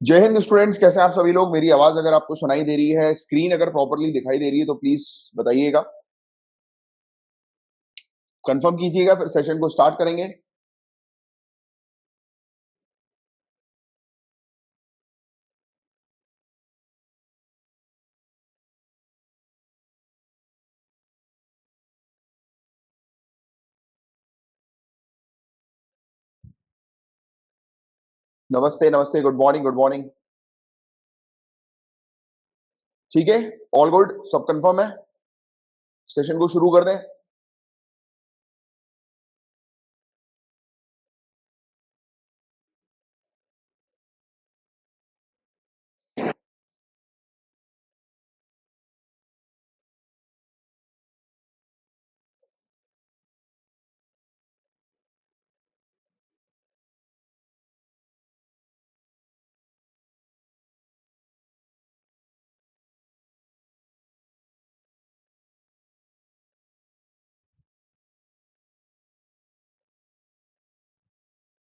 जय हिंद स्टूडेंट्स, कैसे हैं आप सभी लोग। मेरी आवाज अगर आपको सुनाई दे रही है, स्क्रीन अगर प्रॉपरली दिखाई दे रही है तो प्लीज बताइएगा, कंफर्म कीजिएगा, फिर सेशन को स्टार्ट करेंगे। नमस्ते नमस्ते, गुड मॉर्निंग गुड मॉर्निंग। ठीक है, ऑल गुड, सब कंफर्म है। सेशन को शुरू कर दें।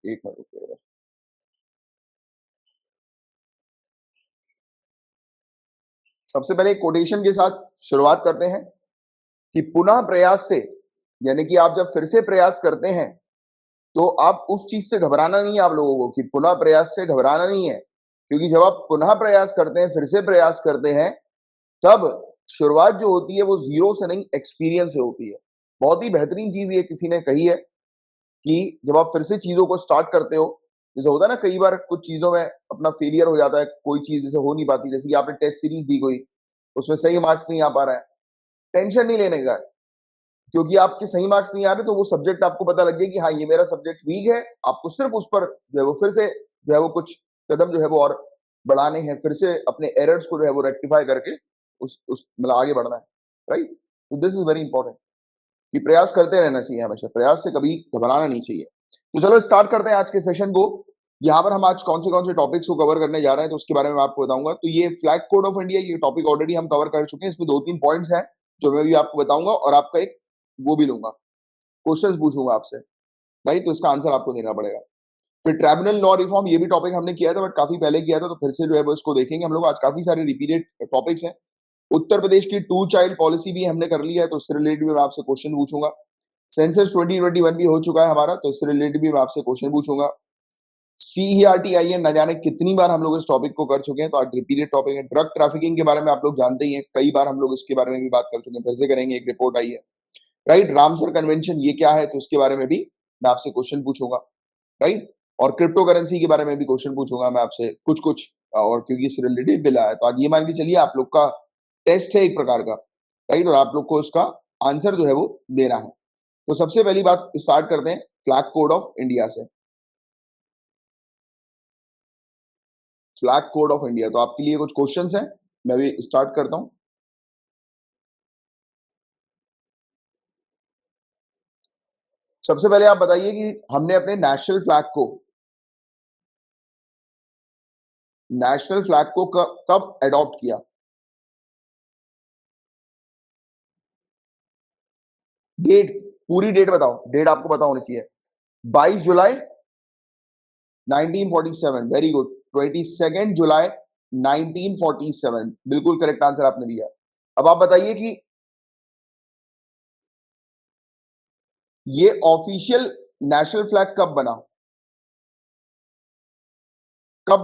एक मिनट रुकिएगा। सबसे पहले कोटेशन के साथ शुरुआत करते हैं कि पुनः प्रयास से, यानी कि आप जब फिर से प्रयास करते हैं तो आप उस चीज से घबराना नहीं है। आप लोगों को कि पुनः प्रयास से घबराना नहीं है, क्योंकि जब आप पुनः प्रयास करते हैं, फिर से प्रयास करते हैं, तब शुरुआत जो होती है वो जीरो से नहीं, एक्सपीरियंस से होती है। बहुत ही बेहतरीन चीज ये किसी ने कही है कि जब आप फिर से चीजों को स्टार्ट करते हो, जैसे होता है ना, कई बार कुछ चीजों में अपना फेलियर हो जाता है, कोई चीज जैसे हो नहीं पाती, जैसे कि आपने टेस्ट सीरीज दी कोई, उसमें सही मार्क्स नहीं आ पा रहा है, टेंशन नहीं लेने का है, क्योंकि आपके सही मार्क्स नहीं आ रहे तो वो सब्जेक्ट आपको पता लग गया कि हाँ ये मेरा सब्जेक्ट वीक है। आपको सिर्फ उस पर जो है वो फिर से जो है वो कुछ कदम जो है वो और बढ़ाने हैं, फिर से अपने एरर्स को जो है वो रेक्टिफाई करके उस मतलब आगे बढ़ना है। राइट, तो दिस इज वेरी इंपॉर्टेंट कि प्रयास करते रहना चाहिए, हमेशा प्रयास से कभी घबराना नहीं चाहिए। तो चलो स्टार्ट करते हैं आज के सेशन को। यहाँ पर हम आज कौन से टॉपिक्स को कवर करने जा रहे हैं तो उसके बारे में आपको बताऊंगा। तो ये फ्लैग कोड ऑफ इंडिया, ये टॉपिक ऑलरेडी हम कवर कर चुके हैं। इसमें 2-3 पॉइंट्स हैं जो मैं भी आपको बताऊंगा और आपका एक वो भी लूंगा, क्वेश्चंस पूछूंगा आपसे। राइट, तो इसका आंसर आपको देना पड़ेगा। फिर ट्राइब्यूनल लॉ रिफॉर्म, ये भी टॉपिक हमने किया था बट काफी पहले किया था, तो फिर से जो है वो इसको देखेंगे हम लोग। आज काफी सारे रिपीटेड टॉपिक्स हैं। उत्तर प्रदेश की 2 चाइल्ड पॉलिसी भी हमने कर ली है, तो उससे रिलेटेड भी मैं आपसे क्वेश्चन पूछूंगा। सेंसस 2021 भी हो चुका है हमारा, तो इससे रिलेटेड भी मैं आपसे क्वेश्चन पूछूंगा। सीईआरटी आई है, न जाने कितनी बार हम लोग इस टॉपिक को कर चुके हैं, तो आज रिपीटेड टॉपिक है। ड्रग ट्रैफिकिंग के बारे में आप लोग जानते ही हैं, कई बार हम लोग इसके बारे में भी बात कर चुके हैं, फिर से करेंगे, एक रिपोर्ट आई है। राइट, रामसर कन्वेंशन ये क्या है, तो उसके बारे में भी मैं आपसे क्वेश्चन पूछूंगा। राइट, और क्रिप्टो करेंसी के बारे में भी क्वेश्चन पूछूंगा मैं आपसे कुछ कुछ, और क्योंकि इससे रिलेटेड बिल आया है, तो आज ये मान के चलिए आप लोग का टेस्ट है एक प्रकार का। राइट, और आप लोग को उसका आंसर जो है वो देना है। तो सबसे पहली बात स्टार्ट करते हैं फ्लैग कोड ऑफ इंडिया से। फ्लैग कोड ऑफ इंडिया, तो आपके लिए कुछ क्वेश्चंस हैं, मैं भी स्टार्ट करता हूं। सबसे पहले आप बताइए कि हमने अपने नेशनल फ्लैग को कब अडॉप्ट किया। डेट, पूरी डेट बताओ, डेट आपको पता होनी चाहिए। 22 जुलाई 1947, वेरी गुड। 22 जुलाई 1947, बिल्कुल करेक्ट आंसर आपने दिया। अब आप बताइए कि ये ऑफिशियल नेशनल फ्लैग कब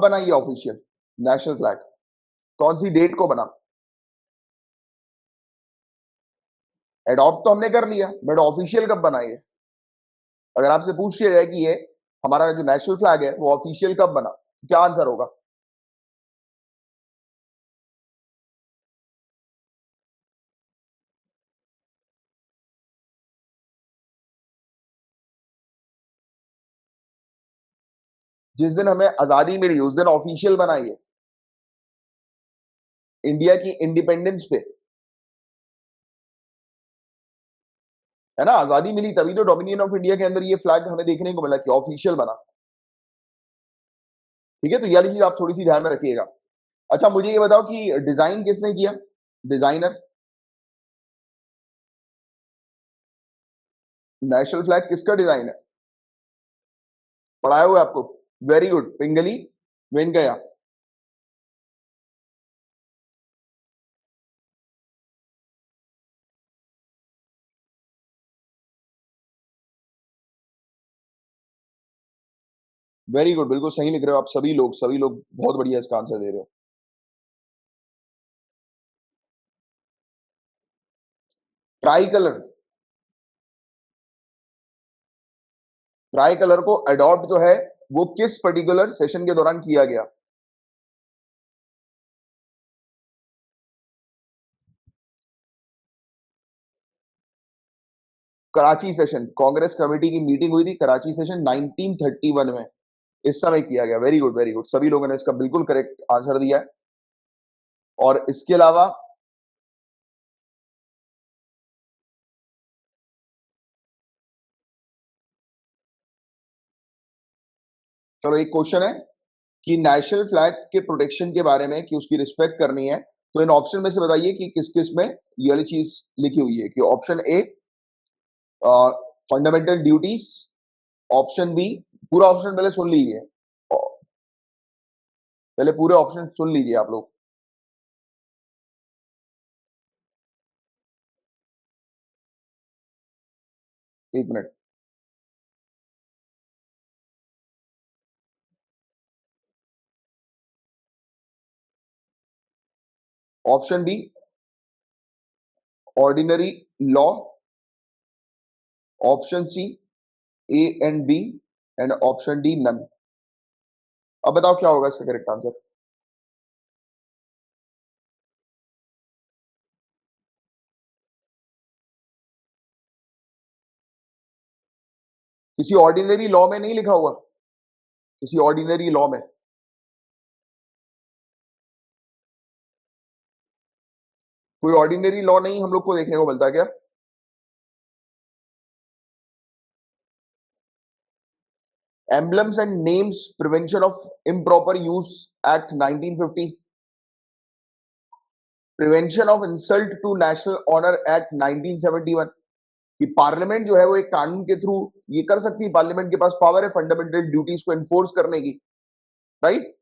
बना ये ऑफिशियल नेशनल फ्लैग, कौन सी डेट को बना। एडॉप्ट तो हमने कर लिया, बट ऑफिशियल कब बना ये। अगर आपसे पूछ लिया जाए कि ये हमारा जो नेशनल फ्लैग है वो ऑफिशियल कब बना, क्या आंसर होगा। जिस दिन हमें आजादी मिली उस दिन ऑफिशियल बना ये, इंडिया की इंडिपेंडेंस पे, है ना। आजादी मिली तभी तो डोमिनियन ऑफ इंडिया के अंदर ये फ्लैग हमें देखने को मिला कि ऑफिशियल बना। ठीक है, तो ये वाली चीज आप थोड़ी सी ध्यान में रखिएगा। अच्छा, मुझे ये बताओ कि डिजाइन किसने किया, डिजाइनर। नेशनल फ्लैग किसका डिजाइन है, पढ़ाए हुए आपको। वेरी गुड, पिंगली वेंकैया। वेरी गुड, बिल्कुल सही लिख रहे हो आप। सभी लोग बहुत बढ़िया इसका आंसर दे रहे हो। ट्राई कलर, ट्राई कलर को अडॉप्ट जो है वो किस पर्टिकुलर सेशन के दौरान किया गया? कराची सेशन, कांग्रेस कमेटी की मीटिंग हुई थी कराची सेशन 1931 में, इस समय किया गया। वेरी गुड, वेरी गुड, सभी लोगों ने इसका बिल्कुल करेक्ट आंसर दिया है। और इसके अलावा चलो एक क्वेश्चन है कि नेशनल फ्लैग के प्रोटेक्शन के बारे में, कि उसकी रिस्पेक्ट करनी है, तो इन ऑप्शन में से बताइए कि किस किस में ये वाली चीज लिखी हुई है। कि option A fundamental duties, option B, पूरा ऑप्शन पहले सुन लीजिए, पहले पूरे ऑप्शन सुन लीजिए आप लोग। एक minute. Option B ordinary law, option C A and B, and option D none. अब बताओ क्या होगा इसका करेक्ट आंसर? किसी ऑर्डिनरी लॉ में नहीं लिखा हुआ? किसी ऑर्डिनरी लॉ में? कोई ऑर्डिनरी लॉ नहीं हम लोग को देखने को मिलता क्या? Emblems and names prevention of improper use act 1950, prevention of insult to national honour act 1971, कि पार्लियामेंट जो है वो एक कानून के थ्रू ये कर सकती है, पार्लियामेंट के पास पावर है फंडामेंटल ड्यूटीज को एनफोर्स करने की, राइट?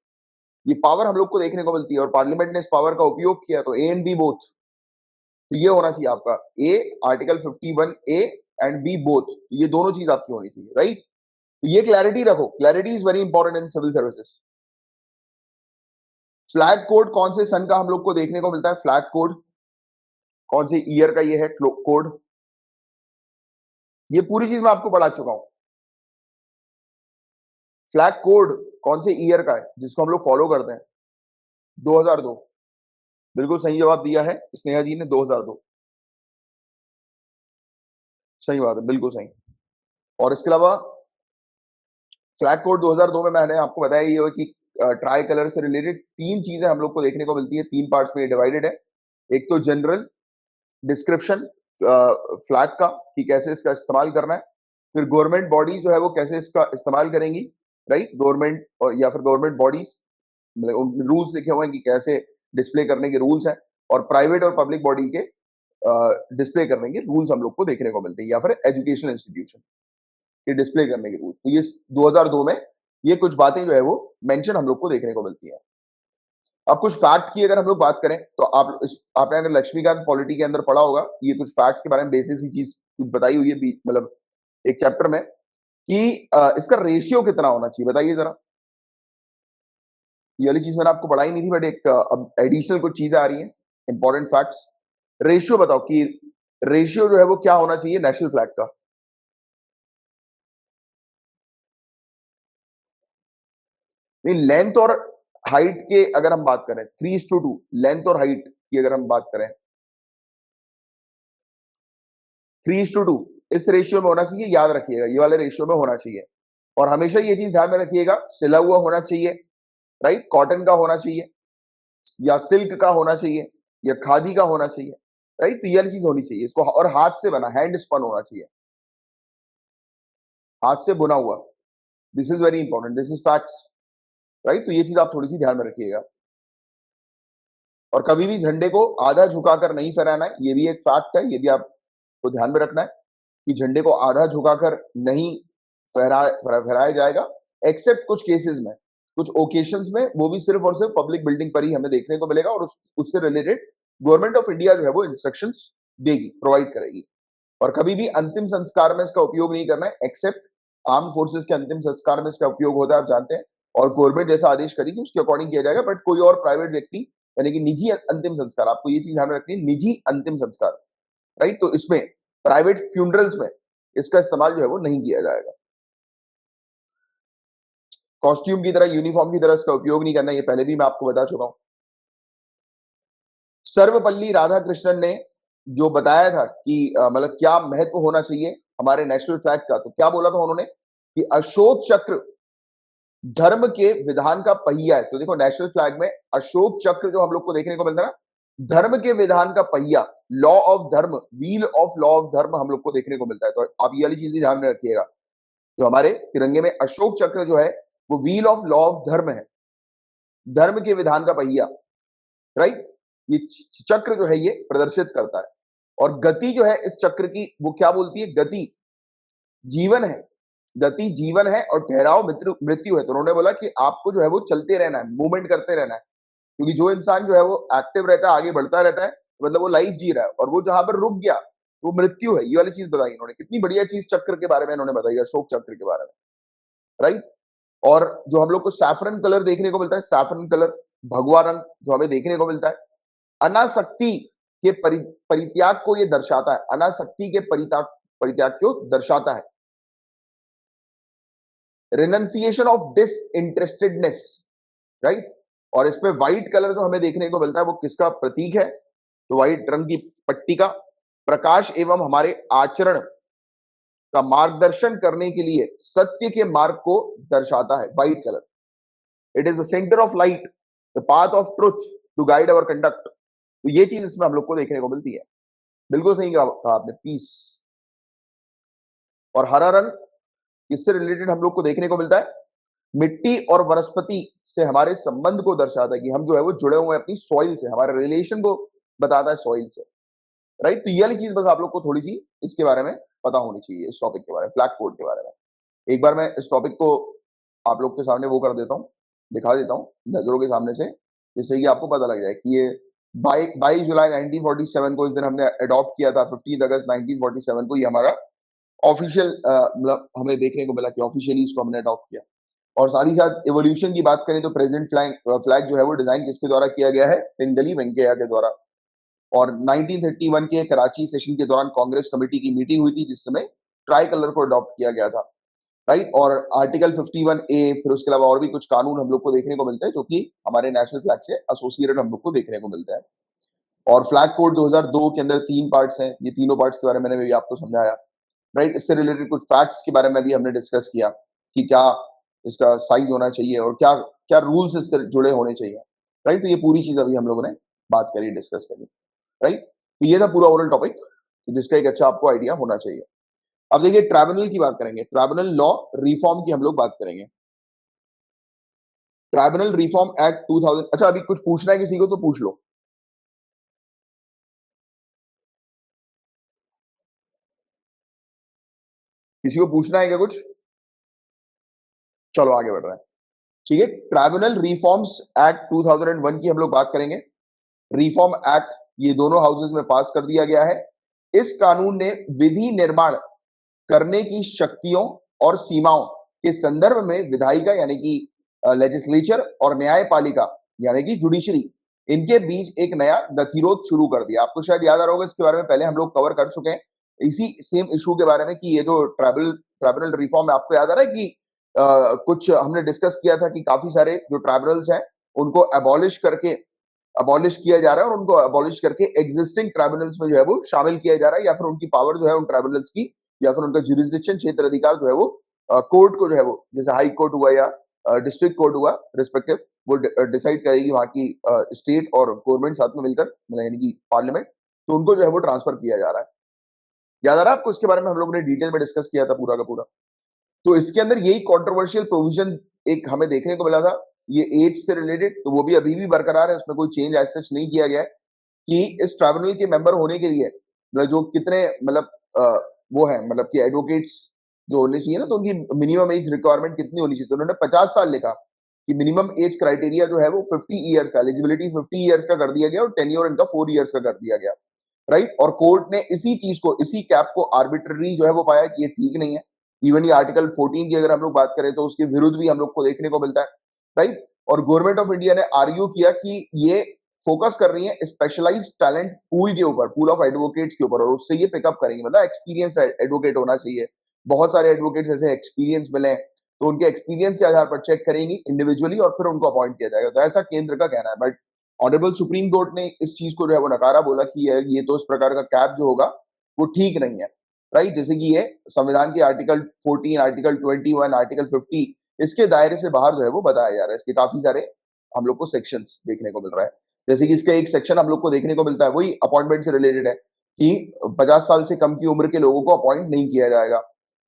ये पावर हम लोग को देखने को मिलती है और पार्लियामेंट ने इस पावर का उपयोग किया, तो ए एंड बी बोथ। तो ये होना चाहिए आपका a article 51 A and B both, ये दोनों चीज आपकी होनी चाहिए, राइट? तो ये क्लैरिटी रखो, clarity is very important in civil services. Flag code कौन से सन का हम लोग को देखने को मिलता है? फ्लैग कोड कौन से ईयर का ये है कोड? ये पूरी चीज मैं आपको पढ़ा चुका हूं। फ्लैग कोड कौन से ईयर का है जिसको हम लोग फॉलो करते हैं? 2002, बिल्कुल सही जवाब दिया है स्नेहा जी ने, 2002। सही बात है, बिल्कुल सही। और इसके अलावा फ्लैग कोड 2002 में मैंने आपको बताया ये है कि ट्राई कलर से रिलेटेड तीन चीजें हम लोग को देखने को मिलती है, तीन पार्ट्स में डिवाइडेड है। एक तो जनरल डिस्क्रिप्शन फ्लैग का, कि कैसे इसका इस्तेमाल करना है। फिर गवर्नमेंट बॉडीज जो है वो कैसे इसका इस्तेमाल करेंगी, राइट? गवर्नमेंट और या फिर गवर्नमेंट बॉडीज, मतलब रूल्स लिखे हुए हैं कि कैसे डिस्प्ले करने के रूल्स हैं। और प्राइवेट और पब्लिक बॉडी के डिस्प्ले करने के रूल्स हम लोग को देखने को मिलते हैं, या फिर एजुकेशनल इंस्टीट्यूशन के डिस्प्ले करने के रूल्स। तो ये 2002 में ये कुछ बातें जो है वो मेंशन हम लोग को देखने को मिलती है। अब कुछ फैक्ट की अगर हम लोग बात करें तो आपने अगर लक्ष्मीकांत पॉलिटी के अंदर पढ़ा होगा, ये कुछ फैक्ट्स के बारे में बेसिक सी चीज कुछ बताई हुई है मतलब एक चैप्टर में, कि इसका रेशियो कितना होना चाहिए, बताइए जरा। ये वाली चीज मैंने आपको पढ़ाई नहीं थी, बट एक अब एडिशनल कुछ चीजें आ रही हैं, इंपॉर्टेंट फैक्ट्स। रेशियो बताओ कि रेशियो जो है वो क्या होना चाहिए नेशनल फ्लैग का? नहीं, लेंथ और हाइट के अगर हम बात करें, 3:2 लेंथ और हाइट की अगर हम बात करें, 3:2 इस रेशियो में होना चाहिए, याद रखिएगा ये वाले रेशियो में होना चाहिए। और हमेशा ये चीज ध्यान में रखिएगा, सिला हुआ होना चाहिए, राइट? कॉटन का होना चाहिए, या सिल्क का होना चाहिए, या खादी का होना चाहिए, राइट? तो ये वाली चीज होनी चाहिए इसको। और हाथ से बना, हैंड स्पन होना चाहिए, हाथ से बुना हुआ। This is very important, this is facts, right? तो ये चीज आप थोड़ी सी ध्यान में रखिएगा। और कभी भी झंडे को आधा झुकाकर नहीं फहराना है, ये भी एक फैक्ट है, ये भी आपको ध्यान में रखना है कि झंडे को आधा झुकाकर नहीं फहराया जाएगा, एक्सेप्ट कुछ केसेस में, कुछ ओकेशंस में, वो भी सिर्फ और सिर्फ पब्लिक बिल्डिंग पर ही हमें देखने को मिलेगा। और उससे रिलेटेड गवर्नमेंट ऑफ इंडिया जो है वो इंस्ट्रक्शंस देगी, प्रोवाइड करेगी। और कभी भी अंतिम संस्कार में इसका उपयोग नहीं करना है, एक्सेप्ट आर्म फोर्सेस के अंतिम संस्कार में इसका उपयोग होता है, आप जानते हैं, और गवर्नमेंट जैसा आदेश करेगी उसके अकॉर्डिंग किया जाएगा। बट कोई और प्राइवेट व्यक्ति यानी कि निजी अंतिम संस्कार, आपको ये चीज ध्यान में रखनी है, निजी अंतिम संस्कार, राइट, तो इसमें प्राइवेट फ्यूनरल्स में इसका इस्तेमाल जो है वो नहीं किया जाएगा। कॉस्ट्यूम की तरह, यूनिफॉर्म की तरह इसका उपयोग नहीं करना, ये पहले भी मैं आपको बता चुका हूं। सर्वपल्ली राधाकृष्णन ने जो बताया था कि मतलब क्या महत्व होना चाहिए हमारे नेशनल फ्लैग का, तो क्या बोला था उन्होंने कि अशोक चक्र धर्म के विधान का पहिया है। तो देखो नेशनल फ्लैग में अशोक चक्र जो हम लोग को देखने को मिलता है ना, धर्म के विधान का पहिया, लॉ ऑफ धर्म, व्हील ऑफ लॉ ऑफ धर्म हम लोग को देखने को मिलता है। तो आप ये वाली चीज भी ध्यान में रखिएगा, जो हमारे तिरंगे में अशोक चक्र जो है वो व्हील ऑफ लॉ ऑफ धर्म है, धर्म के विधान का पहिया, राइट। ये चक्र जो है ये प्रदर्शित करता है। और गति जो है इस चक्र की, वो क्या बोलती है, गति जीवन है, गति जीवन है और ठहराव मृत्यु है। तो उन्होंने बोला कि आपको जो है वो चलते रहना है, मूवमेंट करते रहना है, क्योंकि जो इंसान जो है वो एक्टिव रहता है, आगे बढ़ता रहता है, मतलब वो लाइफ जी रहा है, और वो जहां पर रुक गया तो मृत्यु है। ये वाली चीज बताई इन्होंने, कितनी बढ़िया चीज चक्र के बारे में इन्होंने बताई, अशोक चक्र के बारे में, राइट। और जो हम लोग को सैफरन कलर देखने को मिलता है, सैफरन कलर भगवा रंग जो हमें देखने को मिलता है, अनासक्ति के परित्याग को ये दर्शाता है, अनासक्ति के परित्याग को दर्शाता है। Renunciation of disinterestedness, right. और इसमें व्हाइट कलर जो हमें देखने को मिलता है वो किसका प्रतीक है, तो व्हाइट रंग की पट्टी का, प्रकाश एवं हमारे आचरण का मार्गदर्शन करने के लिए सत्य के मार्ग को दर्शाता है white colour. It is the centre of light, the path of truth to guide our conduct. तो ये चीज इसमें हम लोग को देखने को मिलती है। बिल्कुल सही कहा आपने, पीस। और हरा रंग इससे रिलेटेड हम लोग को देखने को मिलता है, मिट्टी और वनस्पति से हमारे संबंध को दर्शाता है कि हम जो है वो जुड़े हुए हैं अपनी सॉइल से, हमारे रिलेशन को बताता है सॉइल से, राइट। तो ये वाली चीज बस आप लोग को थोड़ी सी इसके बारे में पता होनी चाहिए, इस टॉपिक के बारे में, फ्लैग कोड के बारे में। एक बार मैं इस टॉपिक को आप लोग के सामने वो कर देता हूँ, दिखा देता हूँ नजरों के सामने से, जिससे कि आपको पता लग जाए कि ये 22 जुलाई 1947 को इस दिन हमने अडॉप्ट किया था। 15 अगस्त 1947 को ये हमारा ऑफिशियल मतलब हमें देखने को मिला कि ऑफिशियली इसको हमने अडॉप्ट किया। और साथ ही साथ एवोल्यूशन की बात करें तो प्रेजेंट फ्लैग जो है वो डिजाइन किसके द्वारा किया गया है, पिंगली वेंकैया के द्वारा। और 1931 के कराची सेशन के दौरान कांग्रेस कमेटी की मीटिंग हुई थी, जिस समय ट्राई कलर को अडॉप्ट किया गया था, राइट। और आर्टिकल 51A, फिर उसके अलावा और भी कुछ कानून हम लोग को देखने को मिलते हैं जो कि हमारे नेशनल फ्लैग से एसोसिएटेड हम लोग को देखने को मिलता है। और फ्लैग कोड 2002 के अंदर 3 पार्ट्स हैं, ये तीनों पार्ट्स के बारे में मैंने भी आपको समझाया, राइट। इससे रिलेटेड कुछ फैक्ट्स के बारे में भी हमने डिस्कस किया कि क्या इसका साइज होना चाहिए और क्या क्या रूल्स इससे जुड़े होने चाहिए, राइट। तो ये पूरी चीज अभी हम लोगों ने बात करी, डिस्कस करी, राइट। तो ये था पूरा ओरल टॉपिक, जिसका एक अच्छा आपको आइडिया होना चाहिए। अब देखिए ट्राइब्यूनल की बात करेंगे, ट्राइब्यूनल लॉ रिफॉर्म की हम लोग बात करेंगे। Tribunal reform act 2000। अच्छा, अभी कुछ पूछना है किसी को तो पूछ लो। किसी को पूछना है क्या कुछ? चलो आगे बढ़ रहे हैं, ठीक है। ट्राइब्यूनल रिफॉर्म्स एक्ट 2001 की हम लोग बात करेंगे। रिफॉर्म एक्ट ये दोनों हाउसेस में पास कर दिया गया है। इस कानून ने विधि निर्माण करने की शक्तियों और सीमाओं के संदर्भ में विधायिका यानी कि लेजिस्लेचर और न्यायपालिका यानी कि जुडिशरी, इनके बीच एक नया गतिरोध शुरू कर दिया। आपको शायद याद आ रहा होगा, इसके बारे में पहले हम लोग कवर कर चुके हैं इसी सेम इशू के बारे में कि ये जो ट्राइब्यूनल रिफॉर्म है, आपको याद आ रहा है कि कुछ हमने डिस्कस किया था कि काफी सारे जो ट्राइब्यूनल्स हैं उनको अबॉलिश किया जा रहा है, और उनको अबॉलिश करके एग्जिस्टिंग ट्राइब्यूनल्स में जो है वो शामिल किया जा रहा है, या फिर उनकी पावर जो है उन ट्राइब्यूनल्स की, या फिर उनका ज्यूरिसडिक्शन, क्षेत्र अधिकार जो है वो कोर्ट को जो है वो, जैसे हाई कोर्ट हुआ या डिस्ट्रिक्ट कोर्ट हुआ रिस्पेक्टिव, वो डिसाइड करेगी वहां की स्टेट और गवर्नमेंट साथ में मिलकर, यानी कि पार्लियामेंट, तो उनको जो है वो ट्रांसफर किया जा रहा है। याद आ रहा है आपको? इसके बारे में हम लोगों ने डिटेल में डिस्कस किया था पूरा का पूरा। तो इसके अंदर यही कंट्रोवर्शियल प्रोविजन एक हमें देखने को मिला था, ये एज से रिलेटेड, तो वो भी अभी भी बरकरार है, उसमें कोई चेंज एज सच नहीं किया गया है कि इस ट्राइब्यूनल के मेंबर होने के लिए मतलब जो कितने मतलब वो है, मतलब कि एडवोकेट्स जो होने चाहिए ना, तो उनकी मिनिमम एज रिक्वायरमेंट कितनी होनी चाहिए। तो उन्होंने 50 साल लिखा कि मिनिमम एज क्राइटेरिया जो है वो 50 ईयर्स का, एलिजिबिलिटी 50 ईयर्स का कर दिया गया, और टेन्योर इनका 4 ईयर्स का कर दिया गया, राइट। और कोर्ट ने इसी चीज को, इसी कैप को आर्बिट्ररी जो है वो पाया कि ये ठीक नहीं है, इवन ये आर्टिकल 14 की अगर हम लोग बात करें तो उसके विरुद्ध भी हम लोग को देखने को मिलता है, राइट। और गवर्नमेंट ऑफ इंडिया ने आर्ग्यू किया कि ये फोकस कर रही है स्पेशलाइज्ड टैलेंट पूल के ऊपर, पूल ऑफ एडवोकेट्स के ऊपर, और उससे ये पिकअप करेंगे, मतलब एक्सपीरियंस एडवोकेट होना चाहिए। बहुत सारे एडवोकेट्स ऐसे एक्सपीरियंस मिले हैं, तो उनके एक्सपीरियंस के आधार पर चेक करेंगी इंडिविजुअली और फिर उनको अपॉइंट किया जाएगा। तो ऐसा केंद्र का कहना है, बट ऑनरेबल सुप्रीम कोर्ट ने इस चीज को जो है वो नकारा, बोला कि ये तो इस प्रकार का कैप जो होगा वो ठीक नहीं है, राइट। जैसे कि ये संविधान के आर्टिकल 14, आर्टिकल 21, आर्टिकल 50 इसके दायरे से बाहर जो है वो बताया जा रहा है। इसके काफी सारे हम लोग को सेक्शंस देखने को मिल रहा है। जैसे कि इसका एक सेक्शन हम लोग को देखने को मिलता है, वही अपॉइंटमेंट से रिलेटेड है कि 50 साल से कम की उम्र के लोगों को अपॉइंट नहीं किया जाएगा,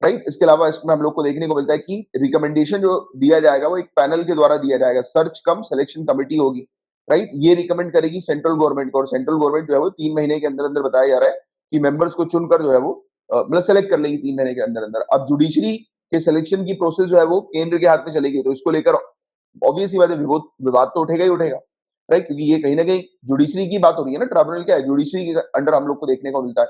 राइट। इसके अलावा इसमें हम लोग को देखने को मिलता है कि रिकमेंडेशन जो दिया जाएगा वो एक पैनल के द्वारा दिया जाएगा, सर्च कम सिलेक्शन कमेटी होगी, राइट। ये रिकमेंड करेगी सेंट्रल गवर्नमेंट को, और सेंट्रल गवर्नमेंट जो है वो 3 महीने के अंदर अंदर बताया जा रहा है कि मेंबर्स को चुनकर जो है वो मतलब सेलेक्ट कर लेगी 3 महीने के अंदर अंदर। अब जुडिशरी के सिलेक्शन की प्रोसेस जो है वो केंद्र के हाथ में चलेगी, तो इसको लेकर ऑब्वियस ही बात है, विवाद तो उठेगा ही उठेगा, राइट। क्योंकि ये कहीं ना कहीं जुडिशरी की बात हो रही है ना, ट्रिब्यूनल क्या है, जुडिशरी के अंडर हम लोग को देखने को मिलता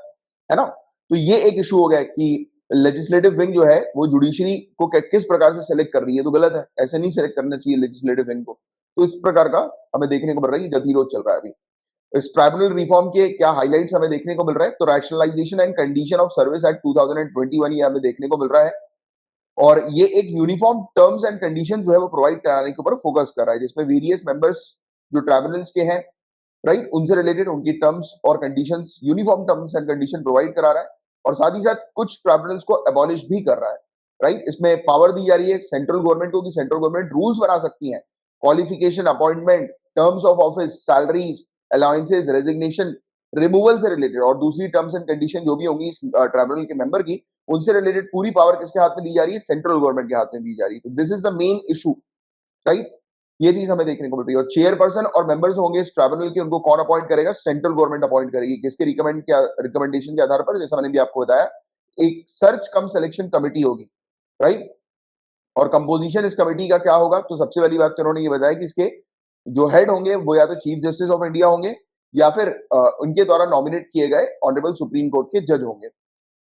है ना। तो ये एक इशू हो गया कि लेजिस्लेटिव विंग जो है वो जुडिशरी को किस प्रकार से सेलेक्ट कर रही है, तो गलत है, ऐसे नहीं सेलेक्ट करना चाहिए लेजिस्लेटिव विंग को। तो इस प्रकार का हमें देखने को मिल रहा है कि गतिरोध चल रहा है अभी। इस ट्राइब्यूनल रिफॉर्म के क्या हाइलाइट्स हमें देखने को मिल रहा है, तो rationalisation and condition of service act 2021 ये हमें देखने को मिल रहा है, और ये एक यूनिफॉर्म टर्म्स एंड कंडीशन जो है वो प्रोवाइड कराने के ऊपर फोकस कर रहा है, जिसमें वेरियस मेंबर्स जो ट्राइब्यूनल्स के हैं, राइट, उनसे रिलेटेड उनकी टर्म्स और conditions, uniform terms and condition provide करा रहा है, और साथ ही साथ कुछ ट्राइब्यूनल्स को एबॉलिश भी कर रहा है, राइट। इसमें पावर दी जा रही है सेंट्रल गवर्नमेंट को कि सेंट्रल गवर्नमेंट रूल्स बना सकती है qualification, appointment, terms of office, salaries, allowances, resignation, removal से रिलेटेड, और दूसरी टर्म्स एंड कंडीशन जो भी होंगी इस ट्राइब्यूनल के मेंबर की, उनसे रिलेटेड पूरी पावर किसके हाथ में दी जा रही है, सेंट्रल गवर्नमेंट के हाथ में दी जा रही है। तो this is the main issue, right. ये चीज हमें देखने को मिल रही है। और चेयरपर्सन और मेंबर्स होंगे इस ट्राइब्यूनल के, उनको कौन अपॉइंट करेगा, सेंट्रल गवर्नमेंट अपॉइंट करेगी, किसके रिकमेंडेशन के आधार पर, जैसा मैंने भी आपको बताया, एक सर्च कम सिलेक्शन कमेटी होगी, राइट। और कंपोजिशन इस कमेटी का क्या होगा, तो सबसे पहली बात तो उन्होंने ये बताया कि इसके जो हेड होंगे वो या तो चीफ जस्टिस ऑफ इंडिया होंगे, या फिर उनके द्वारा नॉमिनेट किए गए ऑनरेबल सुप्रीम कोर्ट के जज होंगे।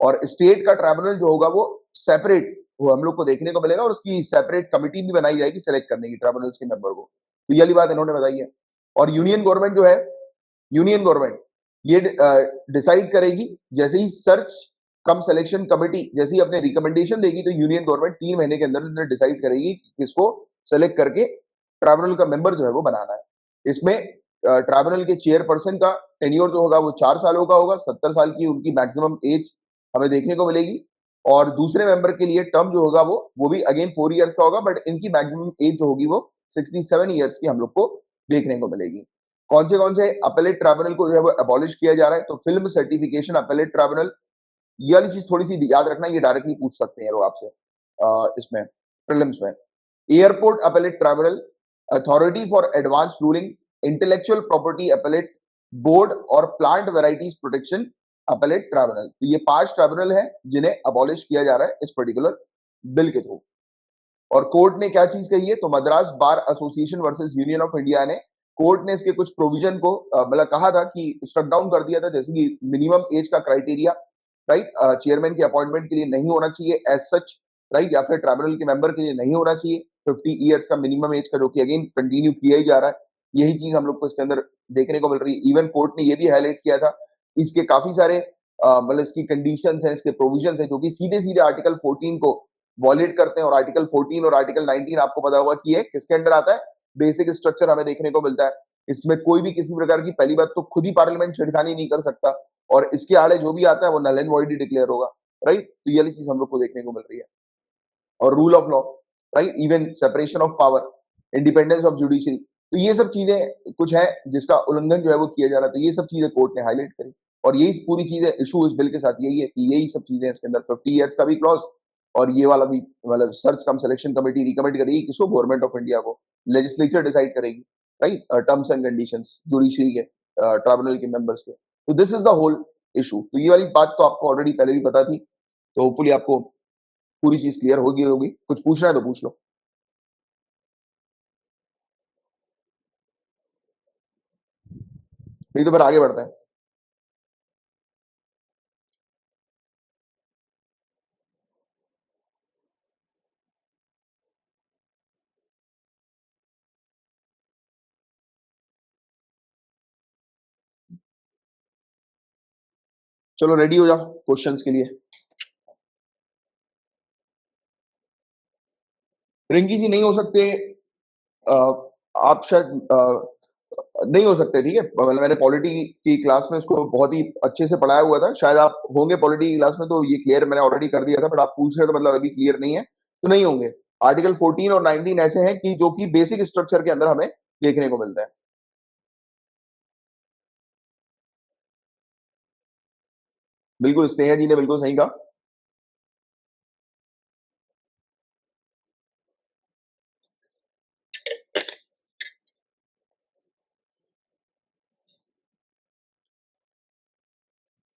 और स्टेट का ट्राइब्यूनल जो होगा वो सेपरेट, वो हम लोग को देखने को मिलेगा, और उसकी सेपरेट कमिटी भी बनाई जाएगी सेलेक्ट करने की ट्राइब्यूनल्स के मेंबर को। तो ये वाली बात इन्होंने बताई है। और यूनियन गवर्नमेंट जो है, यूनियन गवर्नमेंट ये डिसाइड करेगी, जैसे ही सर्च कम सिलेक्शन कमेटी जैसे ही अपने रिकमेंडेशन देगी, तो यूनियन गवर्नमेंट 3 महीने के अंदर अंदर डिसाइड करेगी कि किसको सेलेक्ट करके ट्राइब्यूनल का मेंबर जो है वो बनाना है। इसमें ट्राइब्यूनल के चेयरपर्सन का टेन्योर जो होगा वो 4 सालों का होगा, 70 साल की उनकी मैक्सिमम एज हमें देखने को मिलेगी। और दूसरे मेंबर के लिए टर्म जो होगा वो भी अगेन 4 इयर्स का होगा, बट इनकी मैक्सिमम एज जो होगी वो 67 इयर्स की हम लोग को देखने को मिलेगी। कौन से अपीलेट ट्राइब्यूनल को जो है वो अबॉलिश किया जा रहा है, तो फिल्म सर्टिफिकेशन अपीलेट ट्राइब्यूनल, ये वाली चीज थोड़ी सी याद रखना, ये डायरेक्टली पूछ सकते हैं लोग आपसे इसमें प्रीलिम्स में। Airport appellate tribunal, authority for advance ruling, intellectual property appellate board, और plant varieties protection appellate tribunal. तो ये 5 ट्राइब्यूनल है जिन्हें अबॉलिश किया जा रहा है इस पर्टिकुलर बिल के थ्रू। और कोर्ट ने क्या चीज कही है, तो Madras bar association versus union of India ने, कोर्ट ने इसके कुछ प्रोविजन को मतलब कहा था कि स्ट्रक डाउन कर दिया था, जैसे कि मिनिमम एज का क्राइटेरिया, राइट, चेयरमैन के अपॉइंटमेंट के लिए नहीं होना चाहिए एज सच, राइट, या फिर ट्राइब्यूनल के मेंबर के लिए नहीं होना चाहिए 50 इयर्स का मिनिमम एज का, जो कि अगेन कंटिन्यू किया ही जा रहा है। यही चीज हम लोग को इसके अंदर देखने को मिल रही है। इवन कोर्ट ने ये भी हाईलाइट किया था, इसके काफी सारे मतलब इसकी कंडीशंस हैं, इसके प्रोविजंस हैं, जो कि सीधे सीधे आर्टिकल 14 को वॉलेट करते हैं। और आर्टिकल 14 और आर्टिकल 19 आपको पता होगा कि ये किसके अंडर आता है, बेसिक स्ट्रक्चर हमें देखने को मिलता है। इसमें कोई भी किसी प्रकार की, पहली बात तो खुद ही पार्लियामेंट छेड़खानी नहीं कर सकता, और इसके आड़े जो भी आता है वो नल एंड वॉइड ही डिक्लेयर होगा, राइट। तो ये वाली चीज हम लोग को देखने को मिल रही है। और rule of law, right, even separation of power, independence of judiciary, तो ये सब चीजें कुछ है जिसका उल्लंघन जो है वो किया जा रहा है। तो ये सब चीजें कोर्ट ने हाईलाइट करी, और यही पूरी चीजें इशू इस बिल के साथ यही है कि यही सब चीजें इसके अंदर 50 इयर्स का भी क्लॉज, और ये वाला भी, मतलब search cum selection committee recommend करेगी किसको, गवर्नमेंट ऑफ इंडिया को, लेजिस्लेचर डिसाइड करेगी, right, terms and conditions judiciary के, ट्राइब्यूनल के मेंबर्स के। तो this is the whole issue. तो ये वाली बात तो आपको ऑलरेडी पहले भी पता थी, तो होपफुली आपको पूरी चीज क्लियर होगी। कुछ पूछना है तो पूछ लो, नहीं तो फिर आगे बढ़ते हैं। चलो रेडी हो जाओ क्वेश्चंस के लिए। रिंकी जी नहीं हो सकते, आप शायद नहीं हो सकते, ठीक है। मतलब मैंने पॉलिटी की क्लास में उसको बहुत ही अच्छे से पढ़ाया हुआ था, शायद आप होंगे पॉलिटी की क्लास में, तो ये क्लियर मैंने ऑलरेडी कर दिया था, बट आप पूछ रहे हो तो मतलब अभी क्लियर नहीं है, तो नहीं होंगे। आर्टिकल 14 और 19 ऐसे हैं कि जो कि बेसिक स्ट्रक्चर के अंदर हमें देखने को मिलता है। बिल्कुल, स्नेहा जी ने बिल्कुल सही कहा।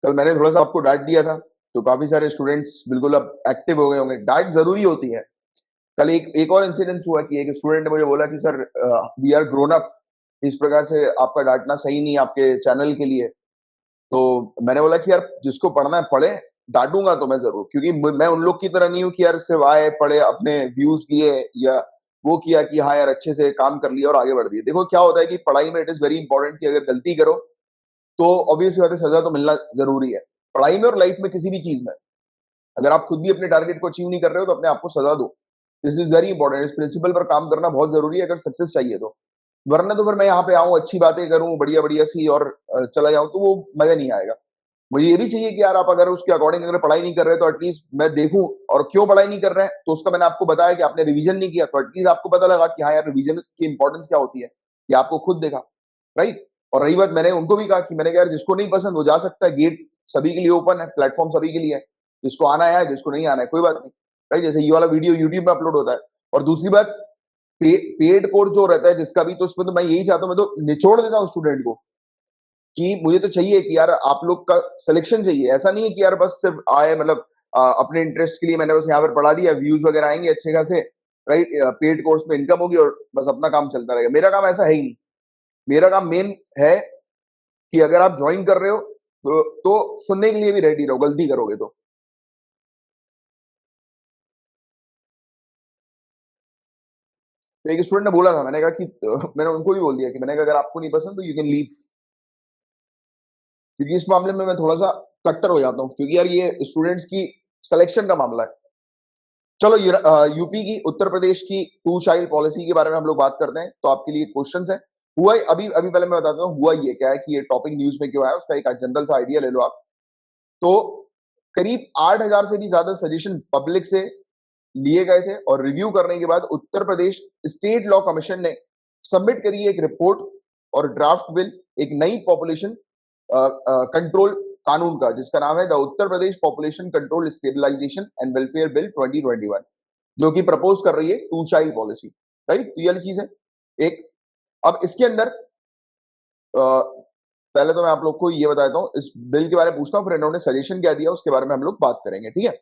कल मैंने थोड़ा सा आपको डांट दिया था, तो काफी सारे स्टूडेंट्स बिल्कुल अब एक्टिव हो गए होंगे। डांट जरूरी होती है। कल एक और इंसिडेंस हुआ कि एक स्टूडेंट ने मुझे बोला कि sir, we are grown up, इस प्रकार से आपका डांटना सही नहीं है आपके चैनल के लिए। तो मैंने बोला कि यार जिसको पढ़ना है पढ़े, डांटूंगा तो मैं जरूर, क्योंकि मैं उन लोग की तरह नहीं हूँ कि यार सिर्फ आए पढ़े अपने व्यूज लिए या वो किया कि हाँ यार अच्छे से काम कर लिया और आगे बढ़ दिए। देखो क्या होता है कि पढ़ाई में इट इज वेरी इंपॉर्टेंट कि अगर गलती करो तो ऑब्वियस बात है सजा तो मिलना जरूरी है। पढ़ाई में और लाइफ में किसी भी चीज में अगर आप खुद भी अपने टारगेट को अचीव नहीं कर रहे हो तो अपने आप को सजा दो। दिस इज वेरी इंपॉर्टेंट, इस प्रिंसिपल पर काम करना बहुत जरूरी है अगर सक्सेस चाहिए तो। वरना तो फिर मैं यहाँ पे आऊं, अच्छी बातें करूं बढ़िया बढ़िया सी और चला जाऊं, तो वो मजा नहीं आएगा। मुझे ये भी चाहिए कि यार आप अगर उसके अकॉर्डिंग अगर पढ़ाई नहीं कर रहे तो एटलीस्ट मैं देखूं, और क्यों पढ़ाई नहीं कर रहे हैं तो उसका मैंने आपको बताया कि आपने रिवीजन नहीं किया, तो एटलीस्ट आपको पता लगा कि हाँ यार रिवीजन की इंपॉर्टेंस क्या होती है, ये आपको खुद देखा, राइट। और रही बात, मैंने उनको भी कहा कि मैंने कहा यार जिसको नहीं पसंद वो जा सकता है, गेट सभी के लिए ओपन है, प्लेटफॉर्म सभी के लिए है, जिसको आना है जिसको नहीं आना है कोई बात नहीं, राइट। जैसे ये वाला वीडियो यूट्यूब में अपलोड होता है। और दूसरी बात, पेड कोर्स जो रहता है जिसका भी, तो उसमें तो मैं यही चाहता हूँ, मैं तो निचोड़ देता हूँ स्टूडेंट को कि मुझे तो चाहिए कि यार आप लोग का सिलेक्शन चाहिए। ऐसा नहीं है कि यार बस सिर्फ आए, मतलब अपने इंटरेस्ट के लिए मैंने बस यहाँ पर पढ़ा दिया, व्यूज वगैरह आएंगे अच्छे खासे, राइट, पेड कोर्स में इनकम होगी और बस अपना काम चलता रहेगा। मेरा काम ऐसा है ही नहीं। मेरा काम मेन है कि अगर आप ज्वाइन कर रहे हो तो सुनने के लिए भी रेडी रहो, गलती करोगे तो। एक स्टूडेंट ने बोला था, मैंने कहा कि मैंने उनको भी बोल दिया कि मैंने कहा अगर आपको नहीं पसंद तो यू कैन लीव, क्योंकि इस मामले में मैं थोड़ा सा कट्टर हो जाता हूँ, क्योंकि यार ये स्टूडेंट्स की सिलेक्शन का मामला है। चलो यूपी की, उत्तर प्रदेश की टू चाइल्ड पॉलिसी के बारे में हम लोग बात करते हैं, तो आपके लिए क्वेश्चंस है। हुआ अभी अभी पहले मैं बताता हूँ हुआ ये क्या है कि ये टॉपिक न्यूज में क्यों आया, उसका एक जनरल सा आइडिया ले लो आप। तो करीब 8,000 से भी ज्यादा सजेशन पब्लिक से लिए गए थे, और रिव्यू करने के बाद Uttar Pradesh state law commission ने सबमिट करी एक रिपोर्ट और ड्राफ्ट बिल, एक नई पॉपुलेशन कंट्रोल कानून का, जिसका नाम है the Uttar Pradesh population control stabilisation and welfare bill 2021, जो कि प्रपोज कर रही है टू चाइल्ड पॉलिसी, राइट। तो ये वाली चीज है एक। अब इसके अंदर पहले तो मैं आप लोग को ये बता देता हूँ, इस बिल के बारे में पूछता हूँ, फिर इन्होंने सजेशन क्या दिया उसके बारे में हम लोग बात करेंगे, ठीक है।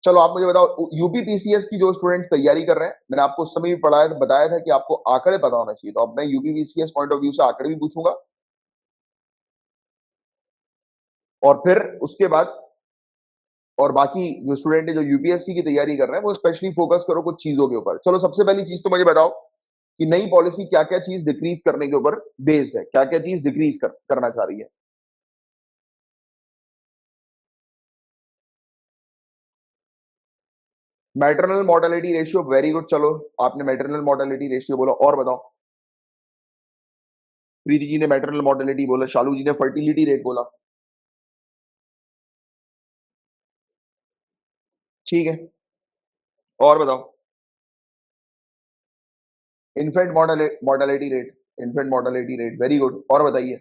चलो आप मुझे बताओ, यूपी पीसीएस की जो स्टूडेंट तैयारी कर रहे हैं, मैंने आपको उस समय भी पढ़ाया बताया था कि आपको आंकड़े पता होना चाहिए, तो अब मैं UP PCS point of view से आंकड़े भी पूछूंगा, और फिर उसके बाद और बाकी जो स्टूडेंट है जो यूपीएससी की तैयारी कर रहे हैं वो स्पेशली फोकस करो कुछ चीजों के ऊपर। चलो सबसे पहली चीज तो मुझे बताओ कि नई पॉलिसी क्या क्या चीज डिक्रीज करने के ऊपर बेस्ड है, क्या क्या चीज डिक्रीज करना चाह रही है। Maternal mortality ratio, very good. चलो आपने मैटरनल मोर्टेलिटी रेशियो बोला, और बताओ। प्रीति जी ने मैटरनल मोर्टेलिटी बोला, शालू जी ने फर्टिलिटी रेट बोला, ठीक है। और बताओ। Infant mortality rate, infant mortality rate, very good. और बताइए।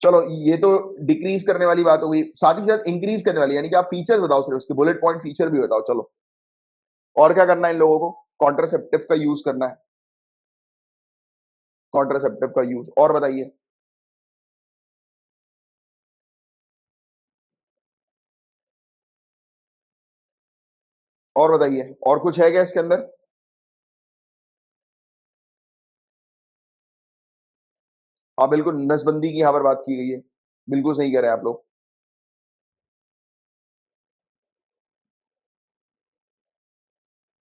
चलो ये तो डिक्रीज करने वाली बात हो गई, साथ ही साथ इंक्रीज करने वाली, यानी कि आप फीचर बताओ, सिर्फ उसके बुलेट पॉइंट फीचर भी बताओ। चलो और क्या करना है इन लोगों को, कॉन्ट्रासेप्टिव का यूज करना है, कॉन्ट्रासेप्टिव का यूज, और बताइए। और बताइए, और कुछ है क्या इसके अंदर। हाँ बिल्कुल, नसबंदी की यहाँ पर बात की गई है, बिल्कुल सही कह रहे हैं आप लोग।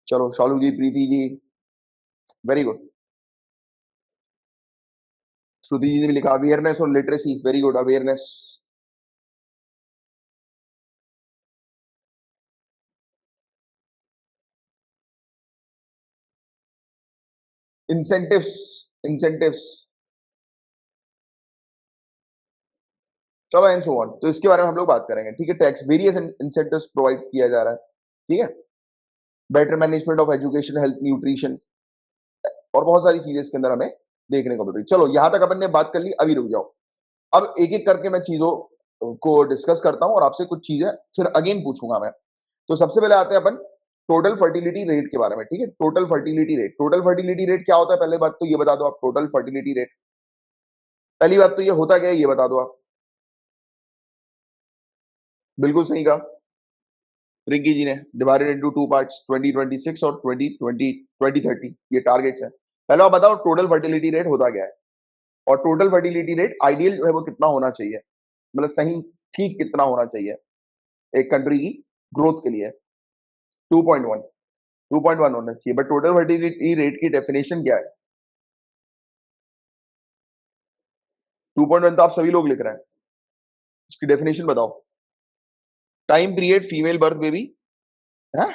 चलो शालू जी, प्रीति जी, वेरी गुड। श्रुति जी ने भी लिखा अवेयरनेस और literacy, very good, awareness. Incentives, incentives, चलो एंड सो ऑन, तो इसके बारे में हम लोग बात करेंगे, ठीक है। टैक्स वेरियस इंसेंटिव्स प्रोवाइड किया जा रहा है, ठीक है। Better management of education, health, nutrition और बहुत सारी चीजें इसके अंदर हमें देखने को मिल रही। चलो यहां तक अपन ने बात कर ली, अभी रुक जाओ। अब एक एक करके मैं चीजों को डिस्कस करता हूं और आपसे कुछ चीजें फिर अगेन पूछूंगा मैं। तो सबसे पहले आते हैं अपन टोटल फर्टिलिटी रेट के बारे में, ठीक है। Total fertility rate, total fertility rate क्या होता है, पहले बात तो ये बता दो आप, टोटल फर्टिलिटी रेट पहली बात तो ये होता क्या है ये बता दो आप। बिल्कुल सही कहा रिंकी जी ने, डिवाइडेड इनटू टू पार्ट्स, 2026 और 2030 ये टारगेट्स हैं। पहले आप बताओ टोटल फर्टिलिटी रेट होता क्या है, और टोटल फर्टिलिटी रेट आइडियल जो है वो कितना होना चाहिए, मतलब सही ठीक कितना होना चाहिए एक कंट्री की ग्रोथ के लिए। 2.1, 2.1 होना चाहिए, बट टोटल फर्टिलिटी रेट की डेफिनेशन क्या है? 2.1 तो आप सभी लोग लिख रहे हैं, इसकी डेफिनेशन बताओ। Time period female birth baby है,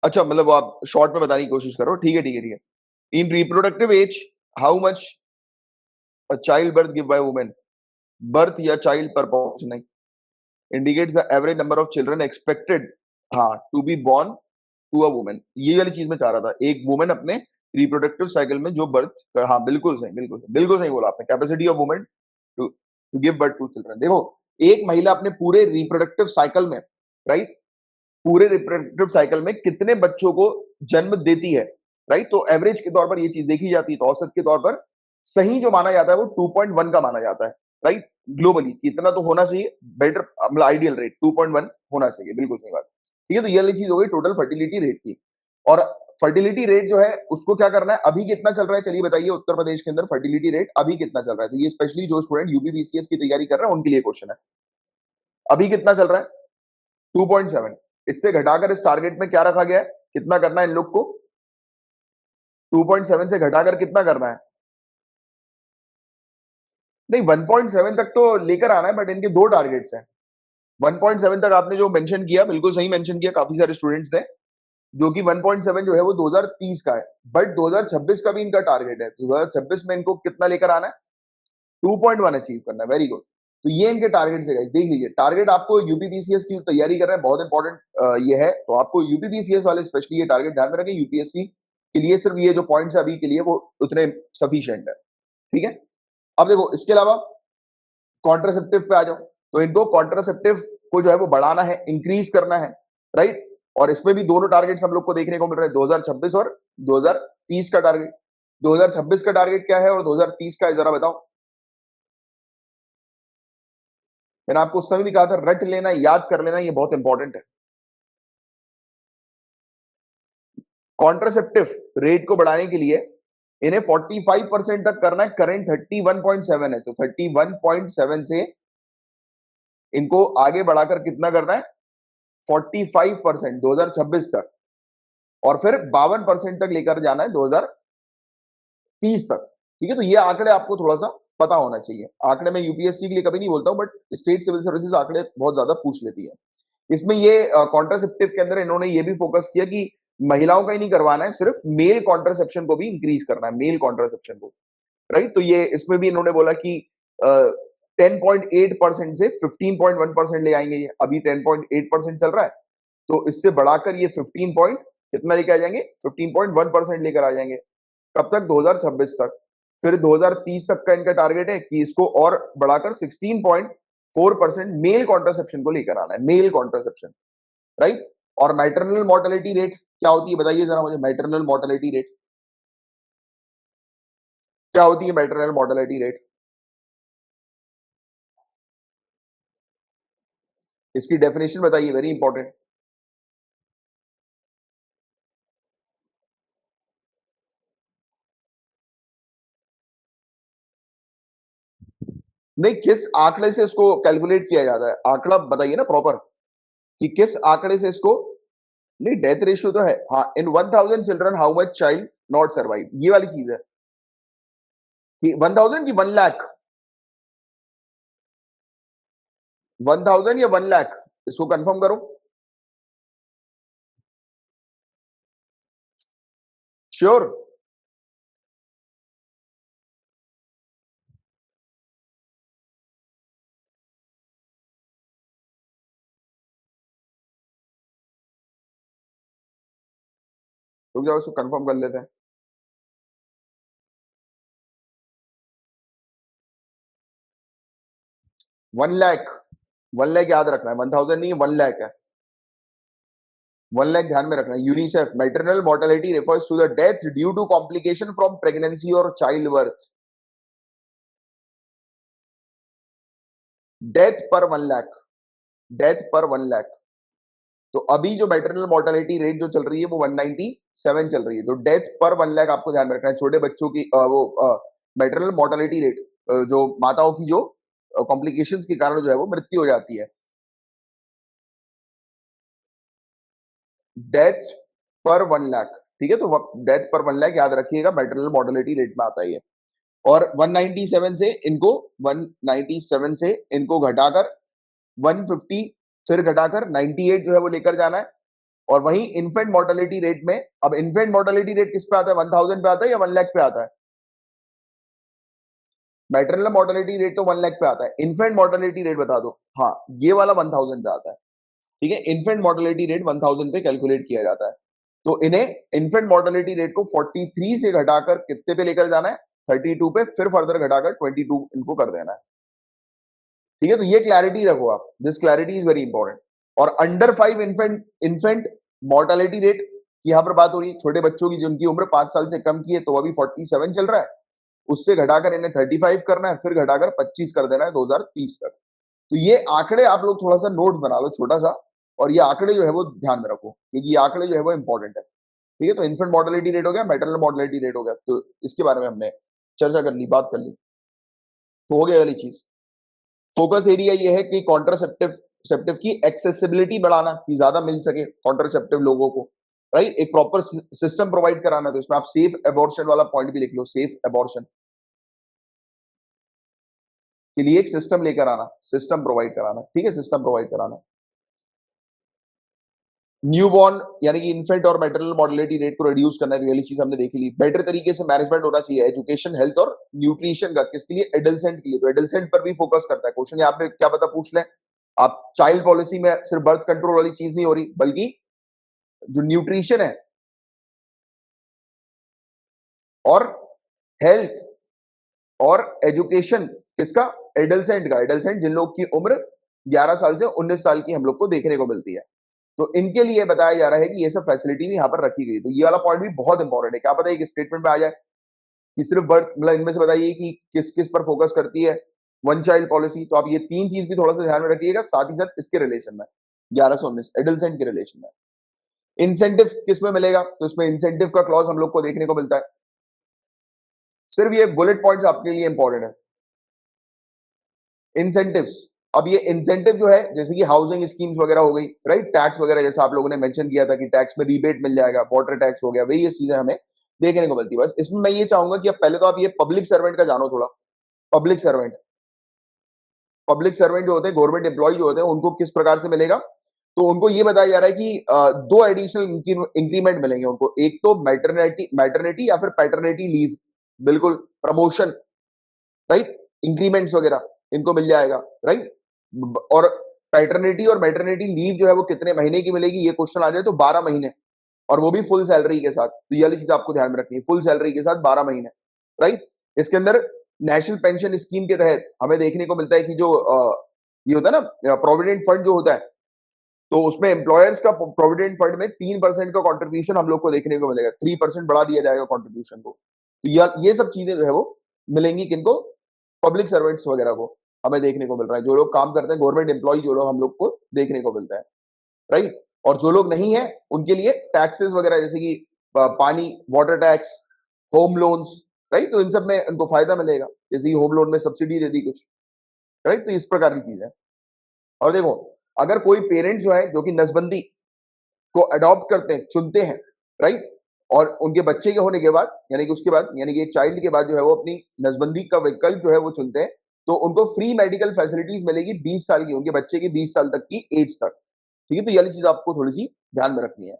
अच्छा मतलब वो आप शॉर्ट में बताने की कोशिश करो, ठीक है ठीक है ठीक है। In reproductive age how much a child birth give by women, birth या चाइल्ड पर पॉपुलेशन नहीं, indicates the average number of children expected, हाँ, to be born to a women. ये वाली चीज मैं चाह रहा था, एक वुमेन अपने रिप्रोडक्टिव साइकिल में जो बर्थ कर, हाँ बिल्कुल सही, बिल्कुल सही, बिल्कुल सही बोला आपने, capacity of women to to give birth to children. देखो एक महिला अपने पूरे रिप्रोडक्टिव साइकिल में, राइट, पूरे रिप्रोडक्टिव साइकिल में कितने बच्चों को जन्म देती है, राइट। तो एवरेज के तौर पर ये चीज देखी जाती है, तो औसत के तौर पर सही जो माना जाता है वो 2.1 का माना जाता है, राइट। ग्लोबली इतना तो होना चाहिए, बेटर मतलब आइडियल रेट 2.1 होना चाहिए, बिल्कुल सही बात, ठीक है। तो ये वाली चीज हो गई टोटल फर्टिलिटी रेट की। और फर्टिलिटी रेट जो है उसको क्या करना है, अभी कितना चल रहा है, चलिए बताइए, उत्तर प्रदेश के अंदर फर्टिलिटी रेट अभी कितना चल रहा है। तो ये स्पेशली जो स्टूडेंट यूपीपीसीएस की तैयारी कर रहे हैं उनके लिए क्वेश्चन है, अभी कितना चल रहा है? 2.7। इससे घटाकर इस टारगेट में क्या रखा गया है, कितना करना है इन लोग को? 2.7 से घटाकर कितना करना है? नहीं 1.7 तक तो लेकर आना है, बट इनके दो टारगेट्स हैं। 1.7 तक आपने जो मेंशन किया बिल्कुल सही मेंशन किया, काफी सारे स्टूडेंट्स ने, जो कि 1.7 जो है वो 2030 का है, बट 2026 का भी इनका टारगेट है। 2026 में इनको कितना लेकर आना है? 2.1 अचीव करना है, वेरी गुड। तो ये इनके टारगेट है गाइस, देख लीजिए टारगेट आपको यूपीपीसीएस की तैयारी कर रहे हैं, बहुत इंपॉर्टेंट ये है, तो आपको यूपीपीसीएस वाले स्पेशली ये टारगेट ध्यान में रखें। यूपीएससी के लिए सिर्फ ये जो पॉइंट्स अभी के लिए वो उतने सफिशिएंट है, ठीक है। अब देखो इसके अलावा कॉन्ट्रासेप्टिव पे आ जाओ, तो इनको कॉन्ट्रासेप्टिव को जो है वो बढ़ाना है, इंक्रीज करना है, राइट। और इसमें भी दोनों टारगेट्स हम लोग को देखने को मिल रहे हैं, 2026 और 2030 का टारगेट। 2026 का टारगेट क्या है और 2030 का है, जरा बताओ। मैंने आपको उस समय भी कहा था रट लेना, याद कर लेना, ये बहुत इंपॉर्टेंट है। कॉन्ट्रासेप्टिव रेट को बढ़ाने के लिए इन्हें 45% तक करना है, करेंट 31.7 है, तो 31.7 से इनको आगे बढ़ाकर कितना करना है? 45% 2026 तक, और फिर 52% तक लेकर जाना है 2030 तक, ठीक है। तो ये आंकड़े आपको थोड़ा सा पता होना चाहिए। आंकड़े में यूपीएससी के लिए कभी नहीं बोलता हूं, बट स्टेट सिविल सर्विसेज आंकड़े बहुत ज्यादा पूछ लेती है। इसमें ये कॉन्ट्रासेप्टिव के अंदर इन्होंने ये भी फोकस किया कि महिलाओं का ही नहीं करवाना है, सिर्फ मेल कॉन्ट्रासेप्शन को भी इंक्रीज करना है, मेल कॉन्ट्रासेप्शन को, राइट। तो ये इसमें भी इन्होंने बोला कि 10.8% से 15.1% ले आएंगे, ये अभी 10.8% चल रहा है, तो इससे बढ़ाकर ये 15 पॉइंट कितना लेके आ जाएंगे, 15.1% लेकर आ जाएंगे। कब तक? 2026 तक। फिर 2030 तक का इनका टारगेट है कि इसको और बढ़ाकर 16.4% मेल कॉन्ट्रासेप्शन को लेकर आना है, मेल कॉन्ट्रासेप्शन, राइट। और मैटरनल मोर्टेलिटी रेट क्या होती है बताइए जरा मुझे, मैटरनल मोर्टेलिटी रेट क्या होती है? मैटरनल मोर्टेलिटी रेट इसकी डेफिनेशन बताइए, वेरी इंपॉर्टेंट। नहीं किस आंकड़े से इसको कैलकुलेट किया जाता है, आंकड़ा बताइए ना प्रॉपर, कि किस आंकड़े से इसको। नहीं डेथ रेशियो तो है, हाँ, इन 1000 children how much child not survive, ये वाली चीज है। कि 1000 की 1 लाख, 1000 या 1 लाख, इसको कंफर्म करो। श्योर? रुक जाओ, इसको कंफर्म कर लेते हैं। 1 लाख, 1 लाख याद रखना है, 1000 नहीं, 1 लाख है। 1 लाख ध्यान में रखना है। UNICEF, maternal mortality refers to the death due to complication from pregnancy और चाइल्ड बर्थ। डेथ पर 1 लाख, डेथ पर 1 लाख। तो अभी जो मैटरनल मोर्टेलिटी रेट जो चल रही है वो 197 चल रही है। तो डेथ पर 1 लाख आपको ध्यान में रखना है। छोटे बच्चों की वो मैटरनल मोर्टेलिटी रेट, जो माताओं की जो कॉम्प्लिकेशंस के कारण जो है वो मृत्यु हो जाती है। डेथ पर 1 लाख, ठीक है। तो डेथ पर 1 लाख याद रखिएगा, मैटरनल मोर्टेलिटी रेट में आता है ये। और 197 से इनको 197 से इनको घटाकर 150, फिर घटाकर 98 जो है वो लेकर जाना है। और वही इन्फेंट मोर्टेलिटी रेट में, अब इन्फेंट मोर्टेलिटी रेट किस पे आता है, 1000 पे आता है या 1 लाख पे आता है? मैटरनल मोर्टेलिटी रेट तो 1 लाख पे आता है। इन्फेंट मोर्टेलिटी रेट बता दो। हाँ, ये वाला 1000 पे आता है, ठीक है। इन्फेंट मोर्टेलिटी रेट 1000 पे कैलकुलेट किया जाता है। तो इन्हें इन्फेंट मोर्टेलिटी रेट को 43 से घटाकर कितने पे लेकर जाना है, 32 पे, फिर फर्दर घटाकर 22 इनको कर देना है, ठीक है। तो ये क्लैरिटी रखो आप, this clarity is very important. और अंडर 5 इन्फेंट मोर्टेलिटी रेट की यहां पर बात हो रही है, छोटे बच्चों की जिनकी उम्र 5 साल से कम की है, तो अभी 47 चल रहा है, उससे घटाकर इन्हें 35 करना है, फिर घटाकर 25 कर देना है 2030 तक। तो ये आंकड़े आप लोग थोड़ा सा नोट्स बना लो छोटा सा, और ये आंकड़े जो है वो ध्यान में रखो, क्योंकि ये आंकड़े जो है वो इंपॉर्टेंट है, ठीक है। तो इन्फेंट मोर्टेलिटी रेट हो गया, मैटरनल मोर्टेलिटी रेट हो गया, तो इसके बारे में हमने चर्चा कर ली, बात कर ली, तो हो गया वाली चीज। फोकस एरिया ये है कि कॉन्ट्रासेप्टिव सेप्टिव की एक्सेसिबिलिटी बढ़ाना, कि ज्यादा मिल सके कॉन्ट्रासेप्टिव लोगों को, राइट। एक प्रॉपर सिस्टम प्रोवाइड कराना। तो इसमें आप सेफ एबॉर्शन वाला पॉइंट भी लिख लो, सेफ एबॉर्शन के लिए एक सिस्टम लेकर आना, सिस्टम प्रोवाइड कराना, ठीक है, सिस्टम प्रोवाइड कराना। न्यूबॉर्न यानी कि इन्फेंट और मैटरनल मोर्टेलिटी रेट को रिड्यूस करना है, तो ये चीज हमने देख ली। बेटर तरीके से मैनेजमेंट होना चाहिए एजुकेशन, हेल्थ और न्यूट्रिशन का, किसके लिए, एडल्सेंट के लिए। तो एडल्सेंट पर भी फोकस करता है क्वेश्चन। यहाँ पे क्या पता पूछ लें आप, चाइल्ड पॉलिसी में सिर्फ बर्थ कंट्रोल वाली चीज नहीं हो रही, बल्कि जो न्यूट्रिशन है और हेल्थ और एजुकेशन, किसका, एडल्सेंट का। एडल्सेंट जिन लोग की उम्र 11 साल से 19 साल की हम लोग को देखने को मिलती है, तो इनके लिए बताया जा रहा है कि ये सब फैसिलिटी भी यहाँ पर रखी गई। तो ये वाला पॉइंट भी बहुत इंपॉर्टेंट है। क्या पता एक स्टेटमेंट में आ जाए कि सिर्फ बर्थ, मतलब इनमें से बताइए कि किस किस पर फोकस करती है वन चाइल्ड पॉलिसी। तो आप ये तीन चीज भी थोड़ा सा ध्यान में रखिएगा, साथ ही साथ इसके रिलेशन में 1119 एडल्सेंट के रिलेशन में। इंसेंटिव किस में मिलेगा, तो इसमें इंसेंटिव का क्लॉज हम लोग को देखने को मिलता है। सिर्फ ये बुलेट पॉइंट्स आपके लिए इंपॉर्टेंट है, इंसेंटिव्स। अब ये इंसेंटिव जो है, जैसे कि हाउसिंग स्कीम्स वगैरह हो गई, राइट, टैक्स वगैरह, जैसे आप लोगों ने मेंशन किया था कि टैक्स में रीबेट मिल जाएगा, वाटर टैक्स हो गया, वही ये चीजें हमें देखने को मिलती है। बस इसमें मैं ये चाहूंगा कि अब पहले तो आप ये पब्लिक सर्वेंट का जानो थोड़ा। पब्लिक सर्वेंट, पब्लिक सर्वेंट जो होते हैं, गवर्नमेंट एम्प्लॉय जो होते हैं, उनको किस प्रकार से मिलेगा, तो उनको ये बताया जा रहा है कि दो एडिशनल इंक्रीमेंट मिलेंगे उनको। एक तो मैटरनिटी मैटरनिटी या फिर पैटर्निटी लीव, बिल्कुल प्रमोशन, राइट, इंक्रीमेंट्स वगैरह इनको मिल जाएगा, राइट। और पैटर्निटी और मैटरनिटी लीव जो है वो कितने महीने की मिलेगी, ये क्वेश्चन आ जाए तो 12 महीने, और वो भी फुल सैलरी के साथ। तो ये वाली चीज आपको ध्यान में रखनी है, फुल सैलरी के साथ 12 महीने, राइट। इसके अंदर नेशनल पेंशन स्कीम के तहत हमें देखने को मिलता है कि जो ये होता है ना प्रोविडेंट फंड जो होता है, तो उसमें एम्प्लॉयर्स का प्रोविडेंट फंड में 3% का कंट्रीब्यूशन हम लोग को देखने को मिलेगा, 3% बढ़ा दिया जाएगा कंट्रीब्यूशन को। तो ये सब चीजें जो है वो मिलेंगी किनको, पब्लिक सर्वेंट्स वगैरह को हमें देखने को मिल रहा है। जो लोग काम करते हैं, गवर्नमेंट एम्प्लॉय जो लोग हम लोग को देखने को मिलता है, राइट। और जो लोग नहीं है उनके लिए टैक्सेस वगैरह, जैसे कि पानी, water tax, home loans, right, तो इन सब में उनको फायदा मिलेगा। जैसे कि होम लोन में सब्सिडी दे दी कुछ, राइट। तो इस प्रकार की चीज है। और देखो, अगर कोई पेरेंट जो है जो कि नसबंदी को अडॉप्ट करते हैं, चुनते हैं, राइट, और उनके बच्चे के होने के बाद यानी कि उसके बाद यानी कि एक चाइल्ड के बाद जो है वो अपनी नसबंदी का विकल्प जो है वो चुनते हैं, तो उनको फ्री मेडिकल फैसिलिटीज मिलेगी 20 साल की, उनके बच्चे की 20 साल तक की एज तक। ठीक है, तो ये वाली चीज आपको थोड़ी सी ध्यान में रखनी है।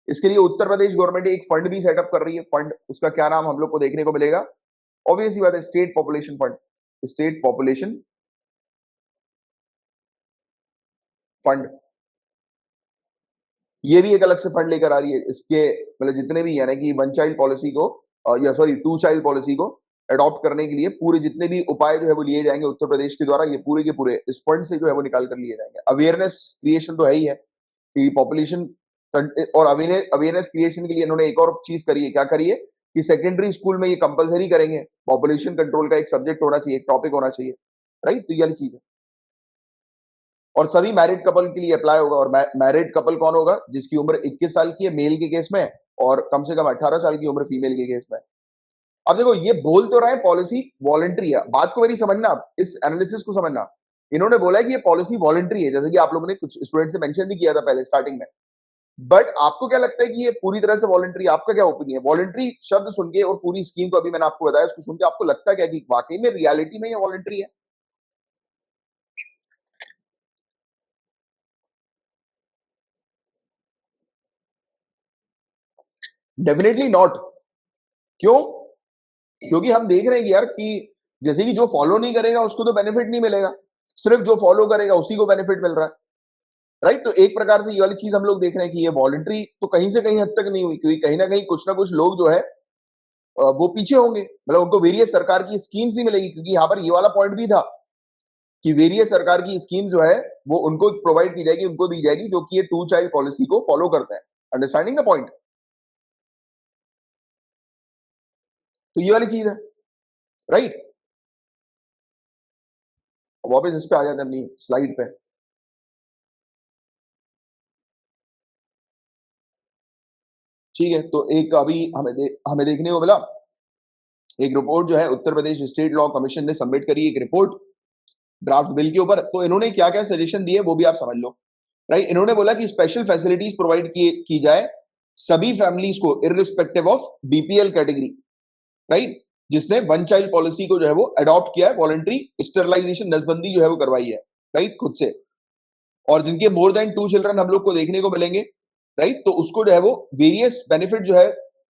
इसके लिए उत्तर प्रदेश गवर्नमेंट एक फंड भी सेटअप कर रही है। फंड, उसका क्या नाम हम लोग को देखने को मिलेगा? ऑब्वियसली बात है, state population fund. State population fund, ये भी एक अलग से फंड लेकर आ रही है। इसके मतलब जितने भी यानी कि वन चाइल्ड पॉलिसी को या सॉरी टू चाइल्ड पॉलिसी को अडॉप्ट करने के लिए पूरे जितने भी उपाय जो है वो लिए जाएंगे उत्तर प्रदेश के द्वारा, ये पूरे के पूरे इस फंड से जो है वो निकाल कर लिए जाएंगे। अवेयरनेस क्रिएशन तो है ही है कि पॉपुलेशन, और अवेयरनेस क्रिएशन के लिए इन्होंने एक और चीज करी है। क्या करी है कि सेकेंडरी स्कूल में ये कंपलसरी करेंगे, पॉपुलेशन कंट्रोल का एक सब्जेक्ट होना चाहिए, एक टॉपिक होना चाहिए। राइट, तो ये वाली चीज है। और सभी मैरिड कपल के लिए अप्लाई होगा। और मैरिड कपल कौन होगा? जिसकी उम्र 21 साल की है मेल के केस में, और कम से कम 18 साल की उम्र फीमेल के केस में। अब देखो, ये बोल तो रहे हैं पॉलिसी वॉलंटरी है, बात को मेरी समझना, आप इस एनालिसिस को समझना। इन्होंने बोला है कि ये पॉलिसी वॉलंटरी है, जैसे कि आप लोगों ने कुछ स्टूडेंट से मेंशन भी किया था पहले स्टार्टिंग में। बट आपको क्या लगता है कि ये पूरी तरह से वॉलंटरी? आपका क्या ओपिनियन है? वॉलंटरी शब्द सुन के और पूरी स्कीम को अभी मैंने आपको बताया, उसको सुन के आपको लगता है क्या कि वाकई में रियलिटी में ये वॉलंटरी है? Definitely not. क्यों? क्योंकि हम देख रहे हैं कि यार कि जैसे कि जो फॉलो नहीं करेगा उसको तो बेनिफिट नहीं मिलेगा, सिर्फ जो फॉलो करेगा उसी को बेनिफिट मिल रहा है। राइट, तो एक प्रकार से ये वाली चीज हम लोग देख रहे हैं कि ये वॉलंटरी तो कहीं से कहीं हद तक नहीं हुई, क्योंकि कहीं ना कुछ लोग जो है वो पीछे होंगे, मतलब उनको वेरियस सरकार की स्कीम्स नहीं मिलेगी। क्योंकि यहाँ पर ये वाला पॉइंट भी था कि वेरियस सरकार की स्कीम जो है वो उनको प्रोवाइड की जाएगी, उनको दी जाएगी जो कि ये टू चाइल्ड पॉलिसी को फॉलो करते हैं। Understanding the point? तो ये वाली चीज है। राइट, वापस इस पे आ जाते हैं अपनी स्लाइड पे। ठीक है, तो एक अभी हमें देखने को मिला एक रिपोर्ट जो है Uttar Pradesh state law commission ने सबमिट करी, एक रिपोर्ट ड्राफ्ट बिल के ऊपर। तो इन्होंने क्या क्या सजेशन दिए वो भी आप समझ लो। राइट, इन्होंने बोला कि स्पेशल फैसिलिटीज प्रोवाइड की जाए सभी फैमिलीज को irrespective of BPL category. Right, जिसने वन चाइल्ड पॉलिसी को जो है वो अडॉप्ट किया है, वॉलंटरी स्टेरलाइजेशन नसबंदी जो है वो करवाई है, राइट, खुद से। और जिनके मोर देन टू चिल्ड्रन हम लोग को देखने को मिलेंगे, राइट, तो उसको जो है वो वेरियस बेनिफिट जो है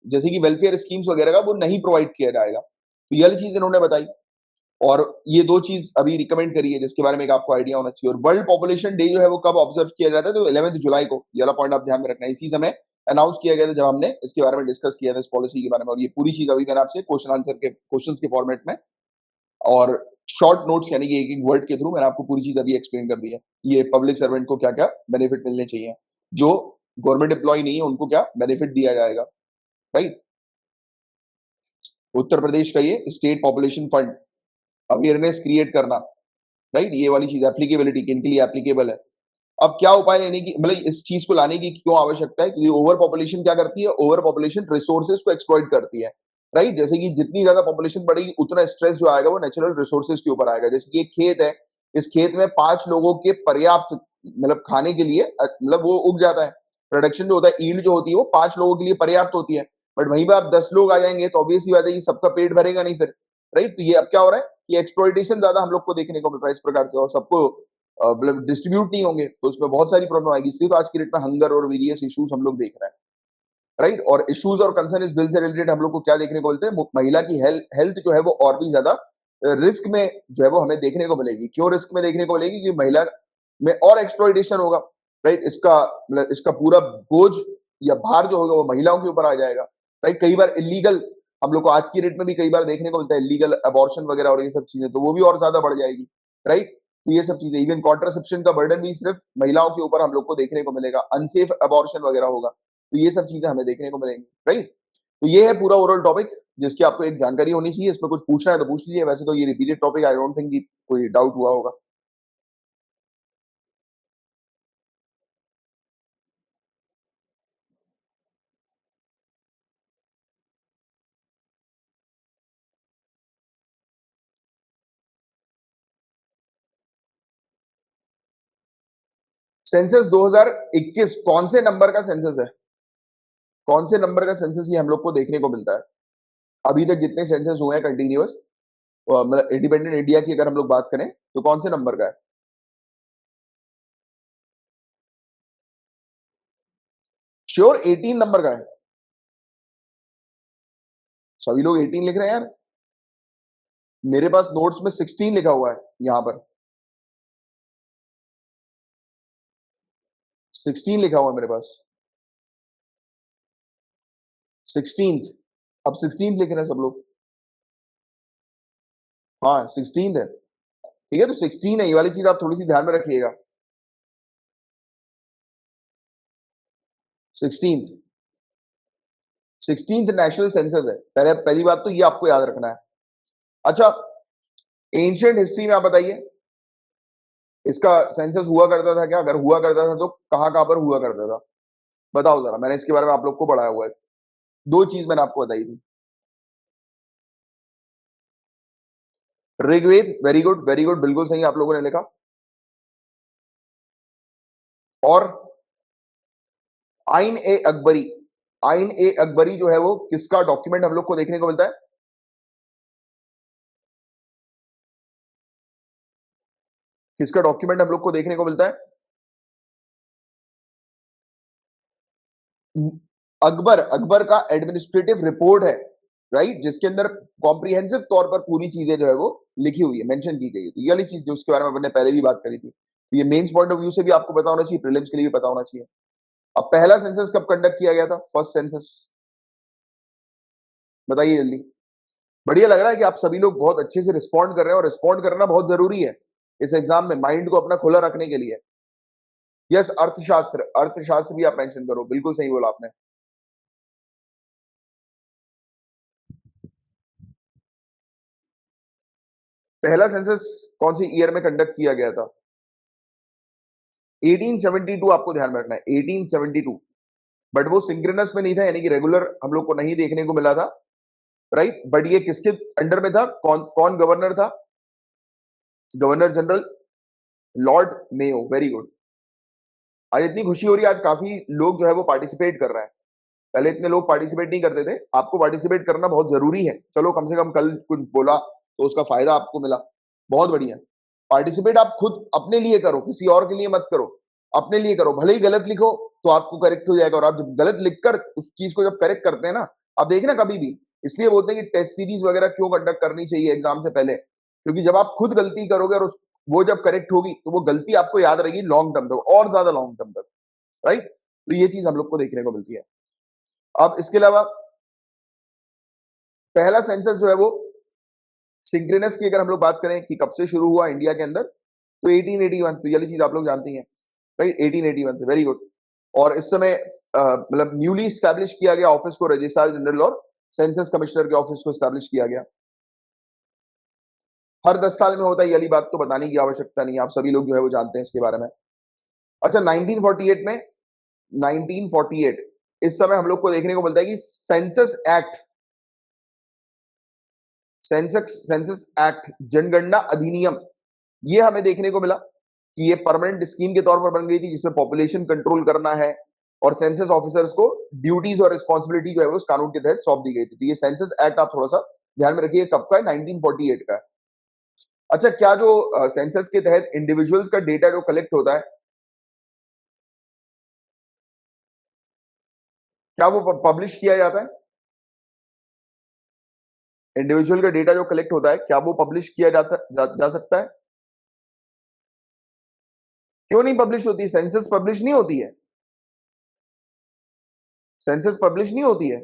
जैसे कि वेलफेयर स्कीम्स वगैरह का वो नहीं प्रोवाइड किया जाएगा। तो ये वाली चीज इन्होंने बताई। और ये दो चीज अभी रिकमेंड करी है जिसके बारे में आपको आइडिया होना चाहिए। और वर्ल्ड पॉपुलेशन डे जो है वो कब ऑब्जर्व किया जाता है? तो 11 जुलाई को। ये वाला पॉइंट आप ध्यान में रखना है। इसी समय अनाउंस किया गया था जब हमने इसके बारे में डिस्कस किया था, इस पॉलिसी के बारे में। और ये पूरी चीज अभी मैंने आपसे क्वेश्चन आंसर के क्वेश्चन के फॉर्मेट में और शॉर्ट नोट्स यानी कि एक एक वर्ड के थ्रू मैंने आपको पूरी चीज अभी एक्सप्लेन कर दी है। ये पब्लिक सर्वेंट को क्या क्या बेनिफिट मिलने चाहिए, जो गवर्नमेंट एम्प्लॉय नहीं है उनको क्या बेनिफिट दिया जाएगा। राइट, उत्तर प्रदेश का ये state population fund, awareness create करना। राइट, ये वाली चीज एप्लीकेबिलिटी किन के लिए एप्लीकेबल है। अब क्या उपाय लेने की, मतलब इस चीज को लाने की क्यों आवश्यकता है? क्योंकि ओवर पॉपुलेशन क्या करती है? ओवर पॉपुलेशन रिसोर्सेज को एक्सप्लॉइट करती है। राइट, जैसे कि जितनी ज्यादा पॉपुलेशन बढ़ेगी उतना स्ट्रेस जो आएगा वो नेचुरल रिसोर्सेज के ऊपर आएगा। जैसे कि एक खेत है, इस खेत में 5 लोगों के पर्याप्त मतलब खाने के लिए मतलब वो उग जाता है, प्रोडक्शन जो होता है, ईल्ड जो होती है वो 5 लोगों के लिए पर्याप्त होती है। बट वहीं पर आप 10 लोग आ जाएंगे तो ऑब्वियस सी बात है कि सबका पेट भरेगा नहीं फिर। राइट, तो ये अब क्या हो रहा है कि एक्सप्लॉइटेशन ज्यादा हम लोग को देखने को मिल रहा है इस प्रकार से, और सबको मतलब डिस्ट्रीब्यूट नहीं होंगे तो उसमें बहुत सारी प्रॉब्लम आएगी। इसलिए तो आज की डेट में हंगर और वेरियस इश्यूज हम लोग देख रहे हैं। राइट, और इश्यूज और कंसर्न इस बिल से रिलेटेड हम लोग को क्या देखने को मिलते हैं? महिला की हेल्थ जो है वो और भी ज्यादा रिस्क में जो है वो हमें देखने को मिलेगी। क्यों रिस्क में देखने को मिलेगी? कि महिला में और एक्सप्लॉइटेशन होगा। राइट, इसका मतलब इसका पूरा बोझ या भार जो होगा वो महिलाओं के ऊपर आ जाएगा। राइट, कई बार इलीगल हम लोग को आज की डेट में भी कई बार देखने को मिलता है इलीगल अबॉर्शन वगैरह और ये सब चीजें, तो वो भी और ज्यादा बढ़ जाएगी। राइट, तो ये सब चीजें, इवन कॉन्ट्रासेप्शन का बर्डन भी सिर्फ महिलाओं के ऊपर हम लोग को देखने को मिलेगा, अनसेफ अबॉर्शन वगैरह होगा। तो ये सब चीजें हमें देखने को मिलेंगी। राइट, तो ये है पूरा ओवरऑल टॉपिक जिसकी आपको एक जानकारी होनी चाहिए। इसमें कुछ पूछना है तो पूछ लीजिए, वैसे तो ये repeated topic, I don't think कोई डाउट हुआ होगा। सेंसस 2021 कौन से नंबर का सेंसस है? कौन से नंबर का सेंसस ये हम लोग को देखने को मिलता है? अभी तक जितने सेंसस हुए हैं कंटिन्यूअस, मतलब इंडिपेंडेंट इंडिया की अगर हम लोग बात करें तो कौन से नंबर का है? श्योर 18 नंबर का है? सभी लोग 18 लिख रहे हैं यार। मेरे पास नोट्स में 16 लिखा हुआ है यहां पर, 16 लिखा हुआ है मेरे पास, 16th। अब 16th लिख रहे हैं सब लोग। हाँ 16th है, ठीक है, तो 16 है, ये वाली चीज आप थोड़ी सी ध्यान में रखिएगा। 16th, 16th नेशनल सेंसस है। पहली बात तो ये आपको याद रखना है। अच्छा, एंशियंट हिस्ट्री में आप बताइए, इसका सेंसस हुआ करता था क्या? अगर हुआ करता था तो कहां कहां पर हुआ करता था? बताओ जरा, मैंने इसके बारे में आप लोग को पढ़ाया हुआ है। दो चीज मैंने आपको बताई थी। Rigveda, very good very good, बिल्कुल सही आप लोगों ने लिखा। और आइन ए अकबरी, आइन ए अकबरी जो है वो किसका डॉक्यूमेंट हम लोग को देखने को मिलता है? किसका डॉक्यूमेंट हम लोग को देखने को मिलता है? अकबर, अकबर का एडमिनिस्ट्रेटिव रिपोर्ट है, राइट, जिसके अंदर कॉम्प्रिहेंसिव तौर पर पूरी चीजें जो है वो लिखी हुई है, मेंशन की गई है। तो ये वाली चीज जो उसके बारे में मैंने पहले भी बात करी थी, तो ये मेंस पॉइंट ऑफ व्यू से भी आपको पता होना चाहिए, प्रीलिम्स के लिए भी पता होना चाहिए। अब पहला सेंसस कब कंडक्ट किया गया था? फर्स्ट सेंसस बताइए जल्दी। बढ़िया लग रहा है कि आप सभी लोग बहुत अच्छे से रिस्पॉन्ड कर रहे हैं, और रिस्पॉन्ड करना बहुत जरूरी है इस एग्जाम में, माइंड को अपना खुला रखने के लिए। यस, अर्थशास्त्र, अर्थशास्त्र भी आप मेंशन करो, बिल्कुल सही बोला आपने। पहला सेंसस कौन सी ईयर में कंडक्ट किया गया था? 1872 आपको ध्यान में रखना है, 1872। बट वो सिंक्रोनस में नहीं था, यानी कि रेगुलर हम लोग को नहीं देखने को मिला था, राइट। बट ये किसके अंडर में था? कौन कौन गवर्नर था? Governor general Lord Mayo, very good. आज इतनी खुशी हो रही है, आज काफी लोग जो है वो पार्टिसिपेट कर रहे हैं। पहले इतने लोग पार्टिसिपेट नहीं करते थे, आपको पार्टिसिपेट करना बहुत जरूरी है। चलो कम से कम कल कुछ बोला तो उसका फायदा आपको मिला, बहुत बढ़िया। पार्टिसिपेट आप खुद अपने लिए करो, किसी और के लिए मत करो, अपने लिए करो। भले ही गलत लिखो तो आपको करेक्ट हो जाएगा, और आप जब गलत लिखकर उस चीज को जब करेक्ट करते हैं ना, आप देखना कभी भी, इसलिए बोलते हैं कि टेस्ट सीरीज वगैरह क्यों कंडक्ट करनी चाहिए एग्जाम से पहले, क्योंकि जब आप खुद गलती करोगे और वो जब करेक्ट होगी तो वो गलती आपको याद रहेगी लॉन्ग टर्म तक, और ज्यादा लॉन्ग टर्म तक, राइट। तो ये चीज हम लोग को देखने को मिलती है। अब इसके अलावा पहला सेंसस जो है वो सिंक्रोनस की अगर हम लोग बात करें कि कब से शुरू हुआ इंडिया के अंदर, तो 1881, तो ये चीज आप लोग जानती हैं, राइट, 1881 से, वेरी गुड। और इस समय मतलब न्यूली स्टैब्लिश किया गया ऑफिस को रजिस्ट्रार जनरल और सेंसस कमिश्नर के ऑफिस को स्टैब्लिश किया गया। हर 10 साल में होता है, ये वाली बात तो बताने की आवश्यकता नहीं है, आप सभी लोग जो है वो जानते हैं इसके बारे में। अच्छा, 1948 में, 1948 इस समय हम लोग को देखने को मिलता है कि सेंसस एक्ट, सेंसस एक्ट, जनगणना अधिनियम, ये हमें देखने को मिला कि ये परमानेंट स्कीम के तौर पर बन गई थी, जिसमें पॉपुलेशन कंट्रोल करना है, और सेंसस ऑफिसर्स को ड्यूटीज और रिस्पॉन्सिबिलिटी जो है वो उस कानून के तहत सौंप दी गई थी। तो ये सेंसस एक्ट आप थोड़ा सा ध्यान में रखिए, कब का है? 1948 का है। अच्छा, क्या जो सेंसस के तहत इंडिविजुअल्स का डेटा जो कलेक्ट होता है, क्या वो पब्लिश किया जाता है? इंडिविजुअल का डेटा जो कलेक्ट होता है, क्या वो पब्लिश किया जा सकता है? क्यों नहीं पब्लिश होती? सेंसस पब्लिश नहीं होती है, सेंसस पब्लिश नहीं होती है।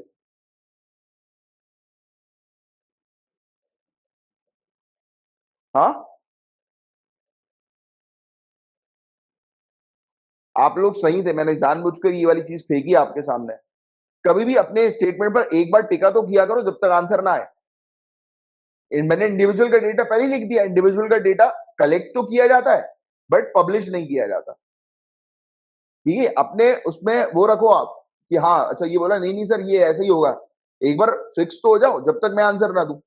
हाँ, आप लोग सही थे, मैंने जानबूझकर ये वाली चीज फेंकी आपके सामने। कभी भी अपने स्टेटमेंट पर एक बार टिका तो किया करो जब तक आंसर ना आए। मैंने इंडिविजुअल का डेटा पहले ही लिख दिया, इंडिविजुअल का डेटा कलेक्ट तो किया जाता है बट पब्लिश नहीं किया जाता, ठीक है। अपने उसमें वो रखो आप कि हाँ अच्छा ये बोला, नहीं नहीं सर ये ऐसे ही होगा, एक बार फिक्स तो हो जाओ जब तक मैं आंसर ना दूं,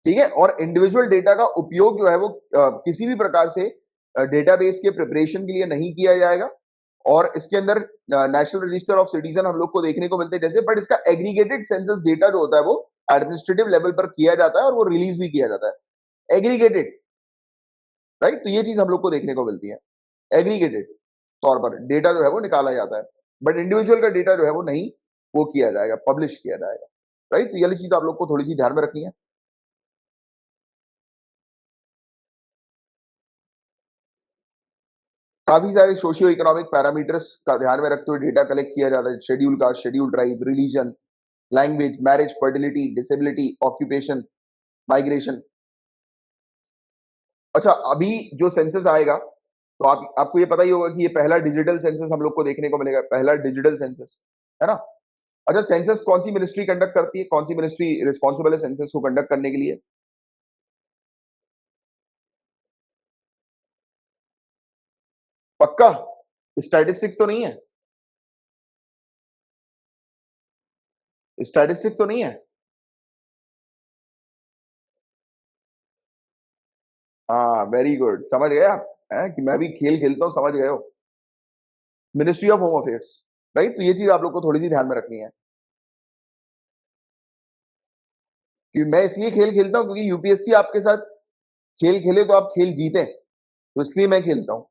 ठीक है। और इंडिविजुअल डेटा का उपयोग जो है वो किसी भी प्रकार से डेटाबेस के प्रिपरेशन के लिए नहीं किया जाएगा। और इसके अंदर नेशनल रजिस्टर ऑफ सिटीजन हम लोग को देखने को मिलते हैं जैसे, बट इसका एग्रीगेटेड सेंसस डेटा जो होता है वो एडमिनिस्ट्रेटिव लेवल पर किया जाता है और वो रिलीज भी किया जाता है एग्रीगेटेड, राइट। तो ये चीज हम लोग को देखने को मिलती है, एग्रीगेटेड तौर पर डेटा जो है वो निकाला जाता है, बट इंडिविजुअल का डेटा जो है वो नहीं वो किया जाएगा, पब्लिश किया जाएगा, राइट। तो ये वाली चीज आप लोग को थोड़ी सी ध्यान में रखनी है। काफी सारे सोशियो इकोनॉमिक पैरामीटर्स का ध्यान में रखते हुए डेटा कलेक्ट किया जाता है, schedule caste, schedule tribe, religion, language, marriage, fertility, disability, occupation, migration. अच्छा, अभी जो सेंसस आएगा तो आपको ये पता ही होगा कि ये पहला डिजिटल सेंसस हम लोग को देखने को मिलेगा, पहला डिजिटल सेंसस, है ना। अच्छा, सेंसस कौन सी मिनिस्ट्री कंडक्ट करती है, कौन सी मिनिस्ट्री रिस्पॉन्सिबल है सेंसस को कंडक्ट करने के लिए? पक्का? स्टैटिस्टिक्स तो नहीं है? स्टैटिस्टिक तो नहीं है? हाँ, वेरी गुड, समझ गए आप, है कि मैं भी खेल खेलता हूँ, समझ गए हो। Ministry of home affairs, right. तो ये चीज आप लोग को थोड़ी सी ध्यान में रखनी है कि मैं इसलिए खेल खेलता हूँ क्योंकि यूपीएससी आपके साथ खेल खेले तो आप खेल जीते, तो इसलिए मैं खेलता हूं।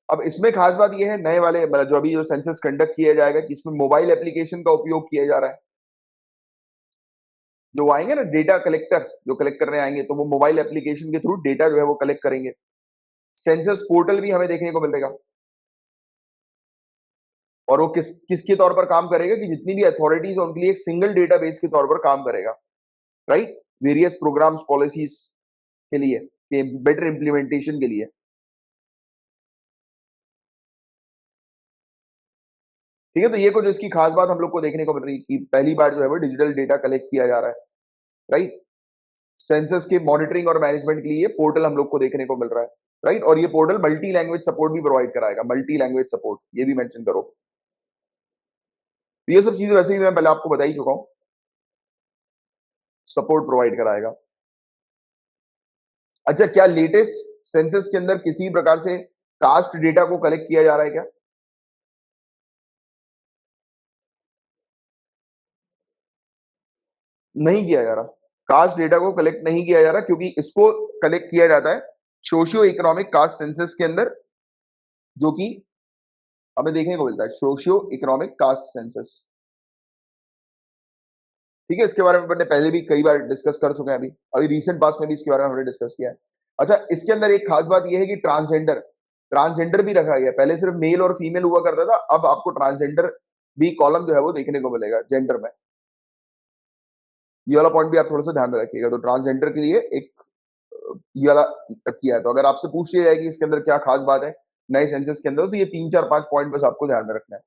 अब इसमें खास बात यह है, नए वाले मतलब जो अभी जो सेंसस कंडक्ट किया जाएगा कि इसमें मोबाइल एप्लीकेशन का उपयोग किया जा रहा है। जो आएंगे ना डेटा कलेक्टर, जो कलेक्ट करने आएंगे तो वो मोबाइल एप्लीकेशन के थ्रू डेटा जो है वो कलेक्ट करेंगे। सेंसस पोर्टल भी हमें देखने को मिलेगा, और वो किसके तौर पर काम करेगा कि जितनी भी अथॉरिटीज है उनके लिए एक सिंगल डेटाबेस के तौर पर काम करेगा, राइट। वेरियस प्रोग्राम्स पॉलिसीज के लिए, बेटर इंप्लीमेंटेशन के लिए। ठीक है, तो ये कुछ इसकी खास बात हम लोग को देखने को मिल रही है कि पहली बार जो है वो डिजिटल डेटा कलेक्ट किया जा रहा है, राइट। सेंसस के मॉनिटरिंग और मैनेजमेंट के लिए पोर्टल हम लोग को देखने को मिल रहा है, राइट। और ये पोर्टल मल्टी लैंग्वेज सपोर्ट भी प्रोवाइड कराएगा, मल्टी लैंग्वेज सपोर्ट, ये भी मेंशन करो। तो ये सब चीजें वैसे ही मैं पहले आपको बता ही चुका हूं, सपोर्ट प्रोवाइड कराएगा। अच्छा, क्या लेटेस्ट सेंसस के अंदर किसी प्रकार से कास्ट डेटा को कलेक्ट किया जा रहा है क्या? नहीं किया जा रहा, कास्ट डेटा को कलेक्ट नहीं किया जा रहा, क्योंकि इसको कलेक्ट किया जाता है सोशियो इकोनॉमिक कास्ट सेंसस के अंदर, जो कि हमें देखने को मिलता है सोशियो इकोनॉमिक कास्ट सेंसस। ठीक है, इसके बारे में हमने पहले भी कई बार डिस्कस कर चुके हैं, अभी अभी रिसेंट पास में भी इसके बारे में हमने डिस्कस किया है। अच्छा, इसके अंदर एक खास बात यह है कि ट्रांसजेंडर, ट्रांसजेंडर भी रखा गया, पहले सिर्फ मेल और फीमेल हुआ करता था, अब आपको ट्रांसजेंडर भी कॉलम जो है वो देखने को मिलेगा जेंडर में। ये वाला पॉइंट भी आप थोड़ा सा ध्यान में रखिएगा। तो ट्रांसजेंडर के लिए एक ये वाला किया है। तो अगर आपसे पूछ लिया जाए कि इसके अंदर क्या खास बात है नए सेंसस के अंदर, तो ये 3 4 5 पॉइंट बस आपको ध्यान में रखना है।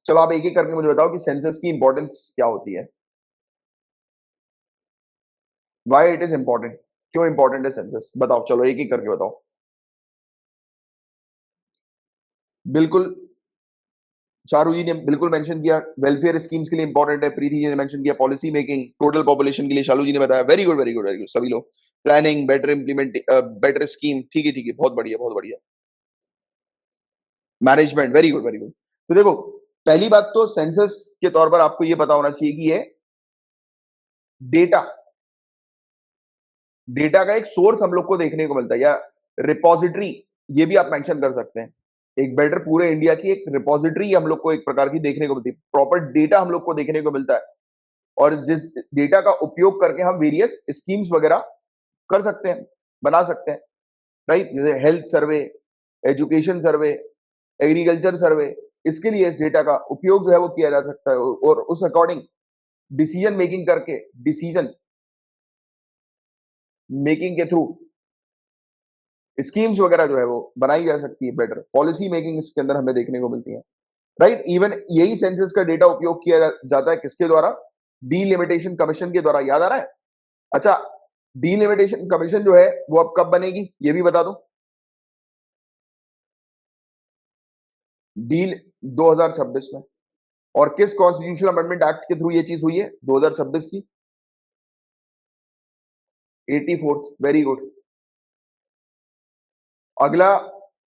चलो आप एक एक करके मुझे बताओ कि सेंसस की इंपॉर्टेंस क्या होती है, वाई इट इज इंपॉर्टेंट, क्यों इंपॉर्टेंट है सेंसस, बताओ, चलो एक एक करके बताओ। बिल्कुल, चारू जी ने बिल्कुल मेंशन किया, वेलफेयर स्कीम्स के लिए इंपॉर्टेंट है। प्रीति जी ने मेंशन किया पॉलिसी मेकिंग, टोटल पॉपुलेशन के लिए शालू जी ने बताया, very good very good very good, सभी लोग। Planning, better implement, better scheme, ठीक है, बहुत बढ़िया बहुत बढ़िया। Management, very good very good. तो देखो, पहली बात तो सेंसस के तौर पर आपको ये पता होना चाहिए कि ये डेटा, डेटा का एक सोर्स हम लोग को देखने को मिलता है, या रिपोजिटरी, ये भी आप मेंशन कर सकते हैं। एक बेटर पूरे इंडिया की एक रिपोजिटरी हम लोग को एक प्रकार की देखने को मिलती है, प्रॉपर डेटा हम लोग को देखने को मिलता है, और जिस डेटा का उपयोग करके हम वेरियस स्कीम्स वगैरह कर सकते हैं, बना सकते हैं, राइट। जैसे हेल्थ सर्वे, एजुकेशन सर्वे, एग्रीकल्चर सर्वे, इसके लिए इस डेटा का उपयोग जो है वो किया जा सकता है, और उस अकॉर्डिंग डिसीजन मेकिंग करके, डिसीजन मेकिंग के थ्रू स्कीम्स वगैरह जो है वो बनाई जा सकती है, बेटर पॉलिसी मेकिंग इसके अंदर हमें देखने को मिलती है, राइट। इवन यही सेंसस का डेटा उपयोग किया जाता है किसके द्वारा? डीलिमिटेशन कमीशन के द्वारा, याद आ रहा है? अच्छा, डीलिमिटेशन कमीशन जो है वो अब कब बनेगी ये भी बता दो। डील 2026 में। और किस कॉन्स्टिट्यूशनल अमेंडमेंट एक्ट के थ्रू ये चीज हुई है 2026 की? 84th, very good. अगला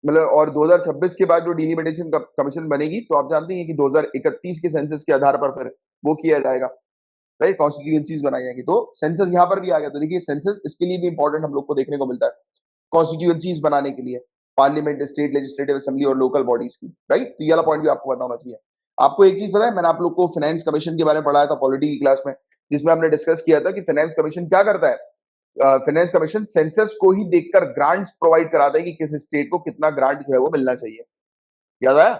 मतलब और 2026 के बाद जो डिलिमिटेशन कमीशन बनेगी तो आप जानते हैं कि 2031 के सेंसस के आधार पर फिर वो किया जाएगा, राइट, कॉन्स्टिट्यूएंसीज बनाई जाएंगी। तो सेंसस यहाँ पर भी आ गया। तो देखिए सेंसस इसके लिए भी इंपॉर्टेंट हम लोग को देखने को मिलता है, कॉन्स्टिट्यूएंसीज बनाने के लिए, पार्लियामेंट, स्टेट लेजिस्लेटिव असेंबली और लोकल बॉडीज की, राइट। तो ये वाला पॉइंट भी आपको पता होना चाहिए। आपको एक चीज पता है, मैंने आप लोग को फाइनेंस कमीशन के बारे में पढ़ाया था पॉलिटी की क्लास में, जिसमें हमने डिस्कस किया था कि फाइनेंस कमीशन क्या करता है। फाइनेंस कमीशन सेंसस को ही देखकर ग्रांट्स प्रोवाइड कराता है कि किस स्टेट को कितना ग्रांट जो है वो मिलना चाहिए। याद आया?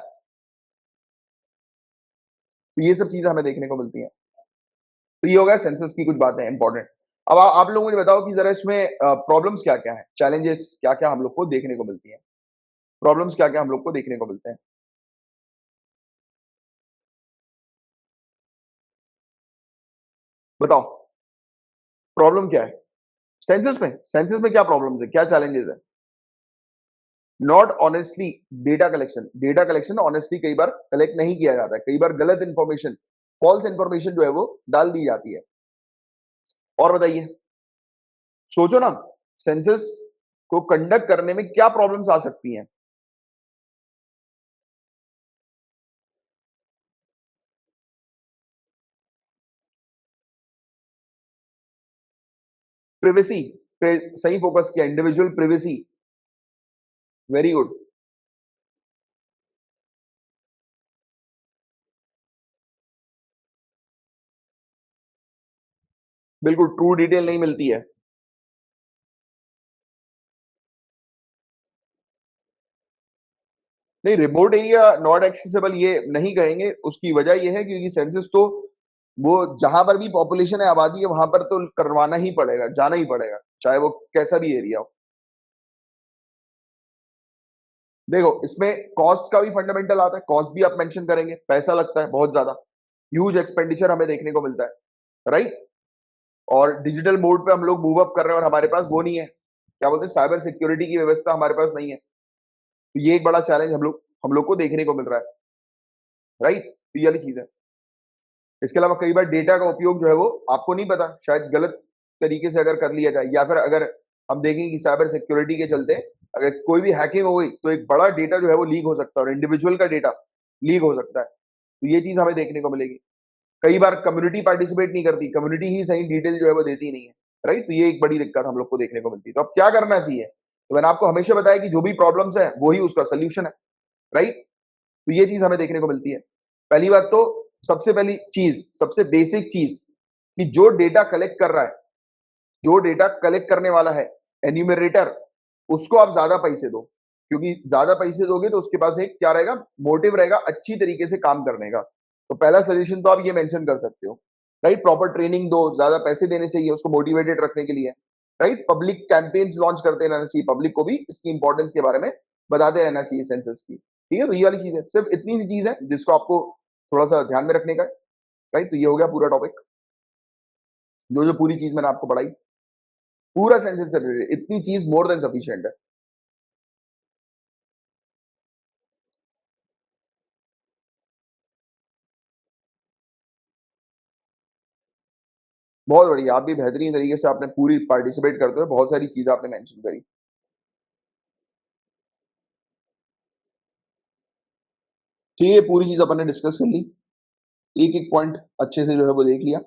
तो ये सब चीजें हमें देखने को मिलती हैं। तो ये हो गया सेंसस की कुछ बातें इंपॉर्टेंट। अब आप लोग मुझे बताओ कि जरा इसमें प्रॉब्लम्स क्या क्या है, चैलेंजेस क्या क्या हम लोग को देखने को मिलती हैं, प्रॉब्लम्स क्या क्या हम लोग को देखने को मिलते हैं, बताओ प्रॉब्लम क्या है सेंसस में क्या प्रॉब्लम्स है, क्या चैलेंजेस है? Not honestly data collection honestly कई बार कलेक्ट नहीं किया जाता है, कई बार गलत इंफॉर्मेशन, फॉल्स इंफॉर्मेशन जो है वो डाल दी जाती है। और बताइए, सोचो ना, सेंसस को कंडक्ट करने में क्या प्रॉब्लम्स आ सकती हैं? प्रिवेसी पे सही फोकस किया, इंडिविजुअल प्रिवेसी, वेरी गुड। बिल्कुल ट्रू डिटेल नहीं मिलती है। नहीं, रिमोट एरिया नॉट एक्सेसिबल ये नहीं कहेंगे, उसकी वजह ये है क्योंकि सेंसस तो वो जहां पर भी पॉपुलेशन है, आबादी है, वहां पर तो करवाना ही पड़ेगा, जाना ही पड़ेगा, चाहे वो कैसा भी एरिया हो। देखो इसमें कॉस्ट का भी फंडामेंटल आता है, कॉस्ट भी आप मेंशन करेंगे, पैसा लगता है बहुत ज्यादा, ह्यूज एक्सपेंडिचर हमें देखने को मिलता है, राइट। और डिजिटल मोड पे हम लोग मूव अप कर रहे हैं और हमारे पास वो नहीं है, क्या बोलते हैं, साइबर सिक्योरिटी की व्यवस्था हमारे पास नहीं है। तो ये एक बड़ा चैलेंज हम लोग को देखने को मिल रहा है, राइट। तो ये वाली चीज है। इसके अलावा कई बार डेटा का उपयोग जो है वो आपको नहीं पता, शायद गलत तरीके से अगर कर लिया जाए, या फिर अगर हम देखें कि साइबर सिक्योरिटी के चलते अगर कोई भी हैकिंग हो गई तो एक बड़ा डेटा जो है वो लीक हो सकता है, और इंडिविजुअल का डेटा लीक हो सकता है। तो ये चीज हमें देखने को मिलेगी। कई बार कम्युनिटी पार्टिसिपेट नहीं करती, कम्युनिटी ही सही डिटेल जो है वो देती नहीं है, राइट। तो ये एक बड़ी दिक्कत हम लोग को देखने को मिलती है। तो अब क्या करना चाहिए? तो मैंने आपको हमेशा बताया कि जो भी प्रॉब्लम्स है वही उसका सोल्यूशन है, राइट। तो ये चीज हमें देखने को मिलती है। पहली बात तो, सबसे पहली चीज, सबसे बेसिक चीज, कि जो डेटा कलेक्ट कर रहा है, जो डेटा कलेक्ट करने वाला है, एन्यूमरेटर, उसको आप ज्यादा पैसे दो, क्योंकि ज्यादा पैसे दोगे तो उसके पास एक क्या रहेगा, मोटिव रहेगा अच्छी तरीके से काम करने का। तो पहला सजेशन तो आप ये मेंशन कर सकते हो, राइट। प्रॉपर ट्रेनिंग दो, ज्यादा पैसे देने चाहिए उसको मोटिवेटेड रखने के लिए, राइट। पब्लिक कैंपेन्स लॉन्च करते रहना चाहिए, पब्लिक को भी इसकी इंपॉर्टेंस के बारे में बताते रहना चाहिए सेंसस की, ठीक है। तो ये वाली चीज है, सिर्फ इतनी सी चीज है जिसको आपको थोड़ा सा ध्यान में रखने का है, राइट। तो ये हो गया पूरा टॉपिक, जो जो पूरी चीज मैंने आपको पढ़ाई, पूरा सेंसस से रिलेटेड इतनी चीज मोर देन सफिशिएंट है। बहुत बढ़िया, आप भी बेहतरीन तरीके से आपने पूरी पार्टिसिपेट करते हुए बहुत सारी चीजें आपने मेंशन करी। ठीक है, पूरी चीज अपन ने डिस्कस कर ली, एक एक पॉइंट अच्छे से जो है वो देख लिया।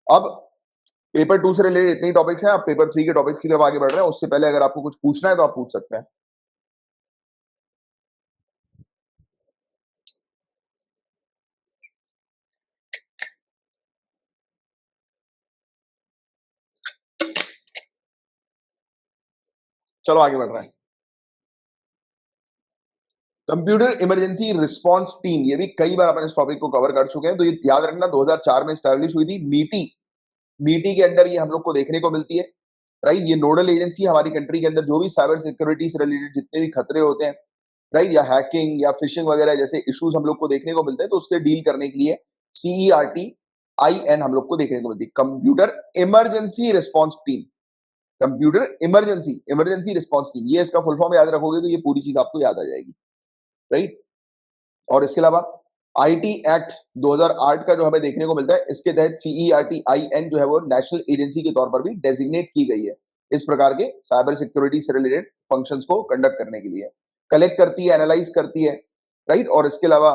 अब पेपर 2 से रिलेटेड इतने ही टॉपिक्स हैं, आप पेपर 3 के टॉपिक्स की तरफ आगे बढ़ रहे हैं। उससे पहले अगर आपको कुछ पूछना है तो आप पूछ सकते हैं। चलो आगे बढ़ रहे हैं। कंप्यूटर इमरजेंसी रिस्पांस टीम, ये भी कई बार अपन इस टॉपिक को कवर कर चुके हैं, तो ये याद रखना 2004 में स्टैब्लिश हुई थी मीटी। मीटी के अंडर ये हम लोग को देखने को मिलती है, राइट। ये नोडल एजेंसी हमारी कंट्री के अंदर जो भी साइबर सिक्योरिटी से रिलेटेड जितने भी खतरे होते हैं, राइट, या हैकिंग या फिशिंग वगैरह जैसे इश्यूज हम लोग को देखने को मिलते हैं, तो उससे डील करने के लिए CERT-IN हम लोग को देखने को मिलती है, computer emergency response team. Computer emergency response team, ये इसका फुल फॉर्म याद रखोगे तो ये पूरी चीज आपको याद आ जाएगी, राइट। और इसके अलावा आईटी एक्ट 2008 का जो हमें देखने को मिलता है, इसके तहत CERT-IN जो है वो नेशनल एजेंसी के तौर पर भी डेजिग्नेट की गई है इस प्रकार के साइबर सिक्योरिटी से रिलेटेड फंक्शंस को कंडक्ट करने के लिए। कलेक्ट करती है, एनालाइज करती है, राइट, और इसके अलावा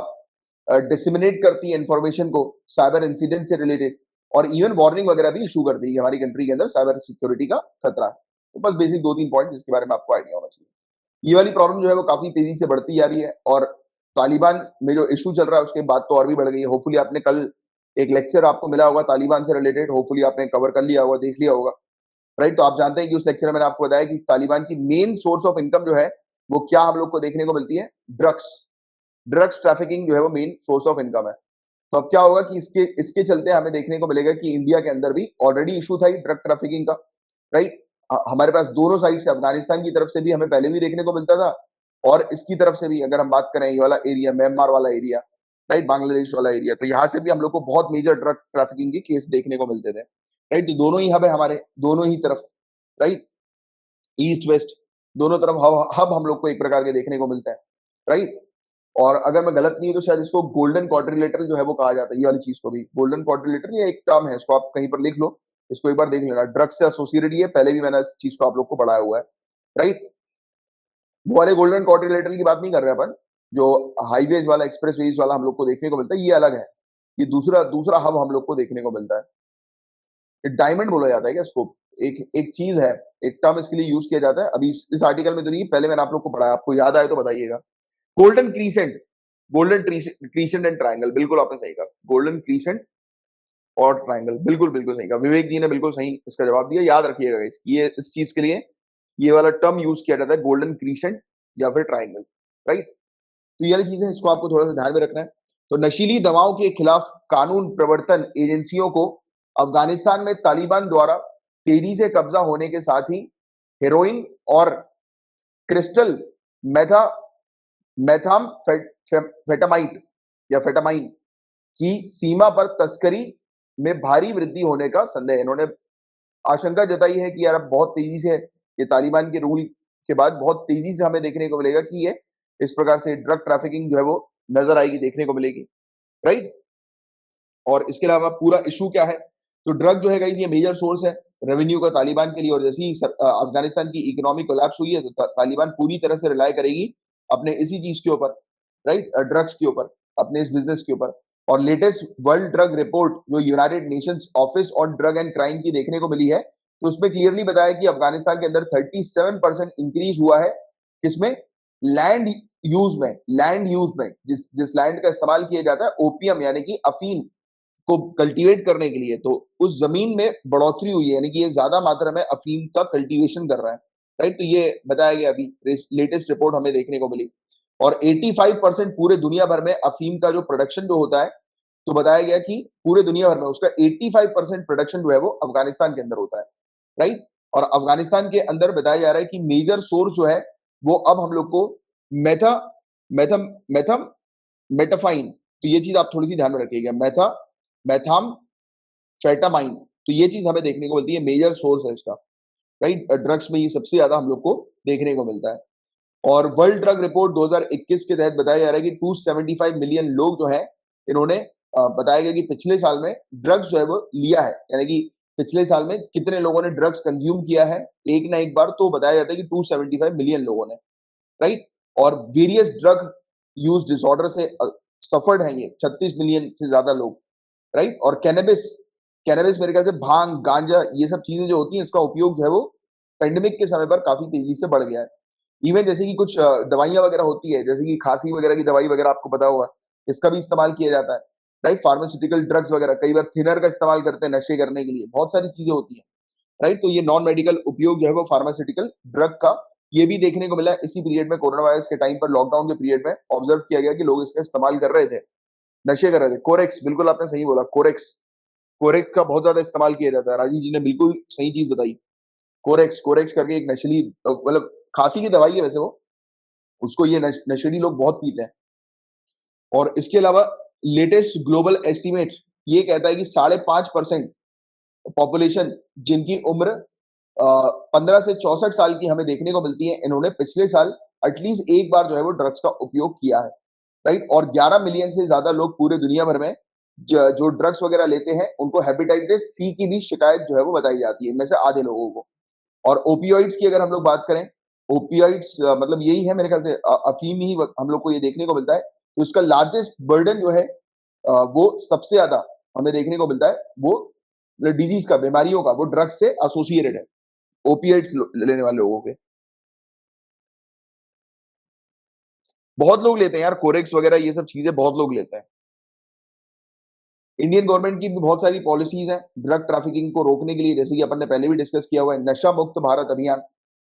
डिसिमिनेट करती है इंफॉर्मेशन को साइबर इंसिडेंट से रिलेटेड, और इवन वार्निंग वगैरह भी इशू करती है कि हमारी कंट्री के अंदर साइबर सिक्योरिटी का खतरा है। तो बस बेसिक 2-3 पॉइंट जिसके बारे में आपको आइडिया होना चाहिए। ये वाली प्रॉब्लम जो है वो काफी तेजी से बढ़ती जा रही है, और तालिबान में जो इशू चल रहा है उसके बाद तो और भी बढ़ गई है। होपफुली आपने कल एक लेक्चर आपको मिला होगा तालिबान से रिलेटेड, होपफुली आपने कवर कर लिया होगा, देख लिया होगा, राइट। तो आप जानते हैं कि उस लेक्चर में मैंने आपको बताया कि तालिबान की मेन सोर्स ऑफ इनकम जो है वो क्या हम लोग को देखने को मिलती है, ड्रग्स। ड्रग्स ट्रैफिकिंग जो है वो मेन सोर्स ऑफ इनकम है। तो अब क्या होगा कि इसके इसके चलते हमें देखने को मिलेगा कि इंडिया के अंदर भी ऑलरेडी इशू था ड्रग ट्रैफिकिंग का, राइट। हमारे पास दोनों साइड से, अफगानिस्तान की तरफ से भी हमें पहले भी देखने को मिलता था, और इसकी तरफ से भी अगर हम बात करें ये वाला एरिया, म्यांमार वाला एरिया, राइट, बांग्लादेश वाला एरिया, तो यहाँ से भी हम लोग को बहुत मेजर ड्रग ट्रैफिकिंग के केस देखने को मिलते थे, राइट। तो दोनों ही हब है हमारे, दोनों ही तरफ, राइट, ईस्ट वेस्ट दोनों तरफ हब हम लोग को एक प्रकार के देखने को मिलता है, राइट। और अगर मैं गलत नहीं हूं तो शायद इसको गोल्डन क्वाड्रिलेटरल जो है वो कहा जाता है, ये वाली चीज को भी गोल्डन क्वाड्रिलेटरल, ये एक टर्म है, इसको आप कहीं पर लिख लो, इसको एक बार देख लेना, ड्रग्स से एसोसिएटेड ही है, पहले भी मैंने इस चीज को आप लोग को पढ़ाया हुआ है, राइट। वो वाले गोल्डन क्वाड्रिलेटरल की बात नहीं कर रहे अपन, जो हाईवेज वाला, एक्सप्रेस वेज वाला हम लोग को देखने को मिलता है, ये अलग है। ये दूसरा दूसरा हब हम लोग को देखने को मिलता है। डायमंड बोला जाता है क्या इसको, एक एक चीज है, एक टर्म इसके लिए यूज किया जाता है। अभी इस आर्टिकल में तो नहीं, पहले मैंने आप लोग को पढ़ाया, आपको याद आए तो बताइएगा। Golden crescent, golden crescent and triangle, बिल्कुल आपने सही कहा, गोल्डन क्रीसेंट और ट्रायंगल, बिल्कुल बिल्कुल सही कहा, विवेक जी ने बिल्कुल सही इसका जवाब दिया। याद रखिएगा ये इस चीज के लिए ये वाला टर्म यूज किया जाता है, गोल्डन क्रीसेंट या फिर ट्रायंगल, राइट। तो ये वाली चीजें इसको आपको थोड़ा सा ध्यान में रखना है। तो नशीली दवाओं के खिलाफ कानून प्रवर्तन एजेंसियों को अफगानिस्तान में तालिबान द्वारा तेजी से कब्जा होने के साथ ही हेरोइन और क्रिस्टल मेथा मेथाम्फेटामाइट या फेटामाइन की सीमा पर तस्करी में भारी वृद्धि होने का संदेह। इन्होंने आशंका जताई है कि यार अब बहुत तेजी से ये तालिबान के रूल के बाद बहुत तेजी से हमें देखने को मिलेगा कि ये इस प्रकार से ड्रग ट्रैफिकिंग जो है वो नजर आएगी, देखने को मिलेगी, राइट। और इसके अलावा पूरा इशू क्या है, तो ड्रग जो है ये मेजर सोर्स है रेवेन्यू का तालिबान के लिए, और जैसे ही अफगानिस्तान की इकोनॉमी कोलैप्स हुई है तो तालिबान पूरी तरह से रिलाई करेगी अपने इसी चीज के ऊपर, राइट, ड्रग्स के ऊपर, अपने इस बिजनेस के ऊपर। और लेटेस्ट वर्ल्ड ड्रग रिपोर्ट जो United Nations office on drug and crime की देखने को मिली है, तो उसमें क्लियरली बताया कि अफगानिस्तान के अंदर 37% इंक्रीज हुआ है किसमें, लैंड यूज में, लैंड यूज में, जिस लैंड का इस्तेमाल किया जाता है ओपियम यानी कि अफीम को कल्टीवेट करने के लिए, तो उस जमीन में बढ़ोतरी हुई है, यानी कि ये ज्यादा मात्रा में अफीम का कल्टीवेशन कर रहा है, राइट। तो ये बताया गया अभी लेटेस्ट रिपोर्ट हमें देखने को मिली। और 85% पूरे दुनिया भर में अफीम का जो प्रोडक्शन जो होता है, तो बताया गया कि पूरे दुनिया भर में उसका 85% प्रोडक्शन जो है वो अफगानिस्तान के अंदर होता है, राइट। और अफगानिस्तान के अंदर बताया जा रहा है कि मेजर सोर्स जो है वो अब हम लोग को मेथा मेथम मेथम मेटाफाइन, तो ये चीज आप थोड़ी सी ध्यान में रखिएगा, मेथाम्फेटामाइन, तो ये चीज हमें देखने को मिलती है, मेजर सोर्स है इसका, राइट। ड्रग्स में ये सबसे ज्यादा हम लोग को देखने को मिलता है। और वर्ल्ड ड्रग रिपोर्ट 2021 के तहत बताया जा रहा है कि 275 मिलियन लोग जो है इन्होंने बताया गया कि पिछले साल में ड्रग्स जो है वो लिया है, यानी कि पिछले साल में कितने लोगों ने ड्रग्स कंज्यूम किया है एक ना एक बार, तो बताया जाता है कि 275 मिलियन लोगों ने, राइट। और वेरियस ड्रग यूज डिसऑर्डर से सफर्ड है ये 36 मिलियन से ज्यादा लोग, राइट। और कैनबिस, कैनबिस मेरे ख्याल से भांग, गांजा, ये सब चीजें जो होती हैं इसका उपयोग जो है वो पेंडेमिक के समय पर काफी तेजी से बढ़ गया है। इवन जैसे कि कुछ दवाइयां वगैरह होती है, जैसे कि खांसी वगैरह की दवाई वगैरह आपको पता होगा, इसका भी इस्तेमाल किया जाता है, राइट। फार्मास्यूटिकल ड्रग्स वगैरह, कई बार थिनर का इस्तेमाल करते हैं नशे करने के लिए, बहुत सारी चीजें होती है, राइट। तो ये नॉन मेडिकल उपयोग जो है वो फार्मास्यूटिकल ड्रग का, ये भी देखने को मिला इसी पीरियड में, कोरोना वायरस के टाइम पर, लॉकडाउन के पीरियड में ऑब्जर्व किया गया कि लोग इसका इस्तेमाल कर रहे थे, नशे कर रहे थे। कोरेक्स, बिल्कुल आपने सही बोला, कोरेक्स, कोरेक्स का बहुत ज्यादा इस्तेमाल किया जाता है, राजीव जी ने बिल्कुल सही चीज बताई। कोरेक्स, कोरेक्स करके एक नशीली, मतलब खांसी की दवाई है वैसे वो, उसको ये नशेड़ी लोग बहुत पीते हैं। और इसके अलावा लेटेस्ट ग्लोबल एस्टिमेट ये कहता है कि 5.5% पॉपुलेशन जिनकी उम्र 15 से 64 साल की हमें देखने को मिलती है, इन्होंने पिछले साल एटलीस्ट एक बार जो है वो ड्रग्स का उपयोग किया है, राइट। और 11 मिलियन से ज्यादा लोग पूरे दुनिया भर में जो ड्रग्स वगैरह लेते हैं उनको हेपेटाइटिस सी की भी शिकायत जो है वो बताई जाती है, इनमें से आधे लोगों को। और ओपियोइड्स की अगर हम लोग बात करें, ओपियोइड्स मतलब यही है मेरे ख्याल से, अफीम ही हम लोग को ये देखने को मिलता है। तो इसका लार्जेस्ट बर्डन जो है वो सबसे ज्यादा हमें देखने को मिलता है, वो डिजीज का, बीमारियों का, वो ड्रग्स से एसोसिएटेड है, ओपियोइड्स लेने वाले लोगों के। बहुत लोग लेते हैं यार, कोरेक्स वगैरह ये सब चीजें बहुत लोग लेते हैं। इंडियन गवर्नमेंट की भी बहुत सारी पॉलिसीज हैं ड्रग ट्रैफिकिंग को रोकने के लिए, जैसे कि अपन ने पहले भी डिस्कस किया हुआ है, नशा मुक्त भारत अभियान,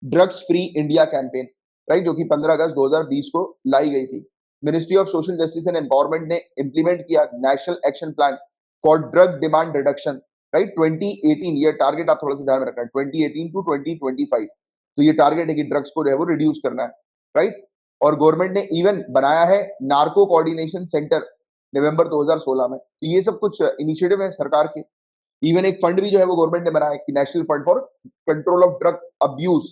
drugs free India campaign, right, जो कि 15 अगस्त 2020 को लाई गई थी। Ministry of social justice and empowerment ने इंप्लीमेंट किया national action plan for drug demand reduction, right, 2018। ये टारगेट आप थोड़ा सा ध्यान में रखना है, 2018 टू 2025। तो ये टारगेट है कि ड्रग्स को जो है वो रिड्यूस करना है, राइट। और गवर्नमेंट ने इवन बनाया है नार्को कोऑर्डिनेशन सेंटर नवंबर 2016 में। तो ये सब कुछ इनिशिएटिव है सरकार के। इवन एक फंड भी जो है वो गवर्नमेंट ने बनाया कि national fund for control of drug abuse,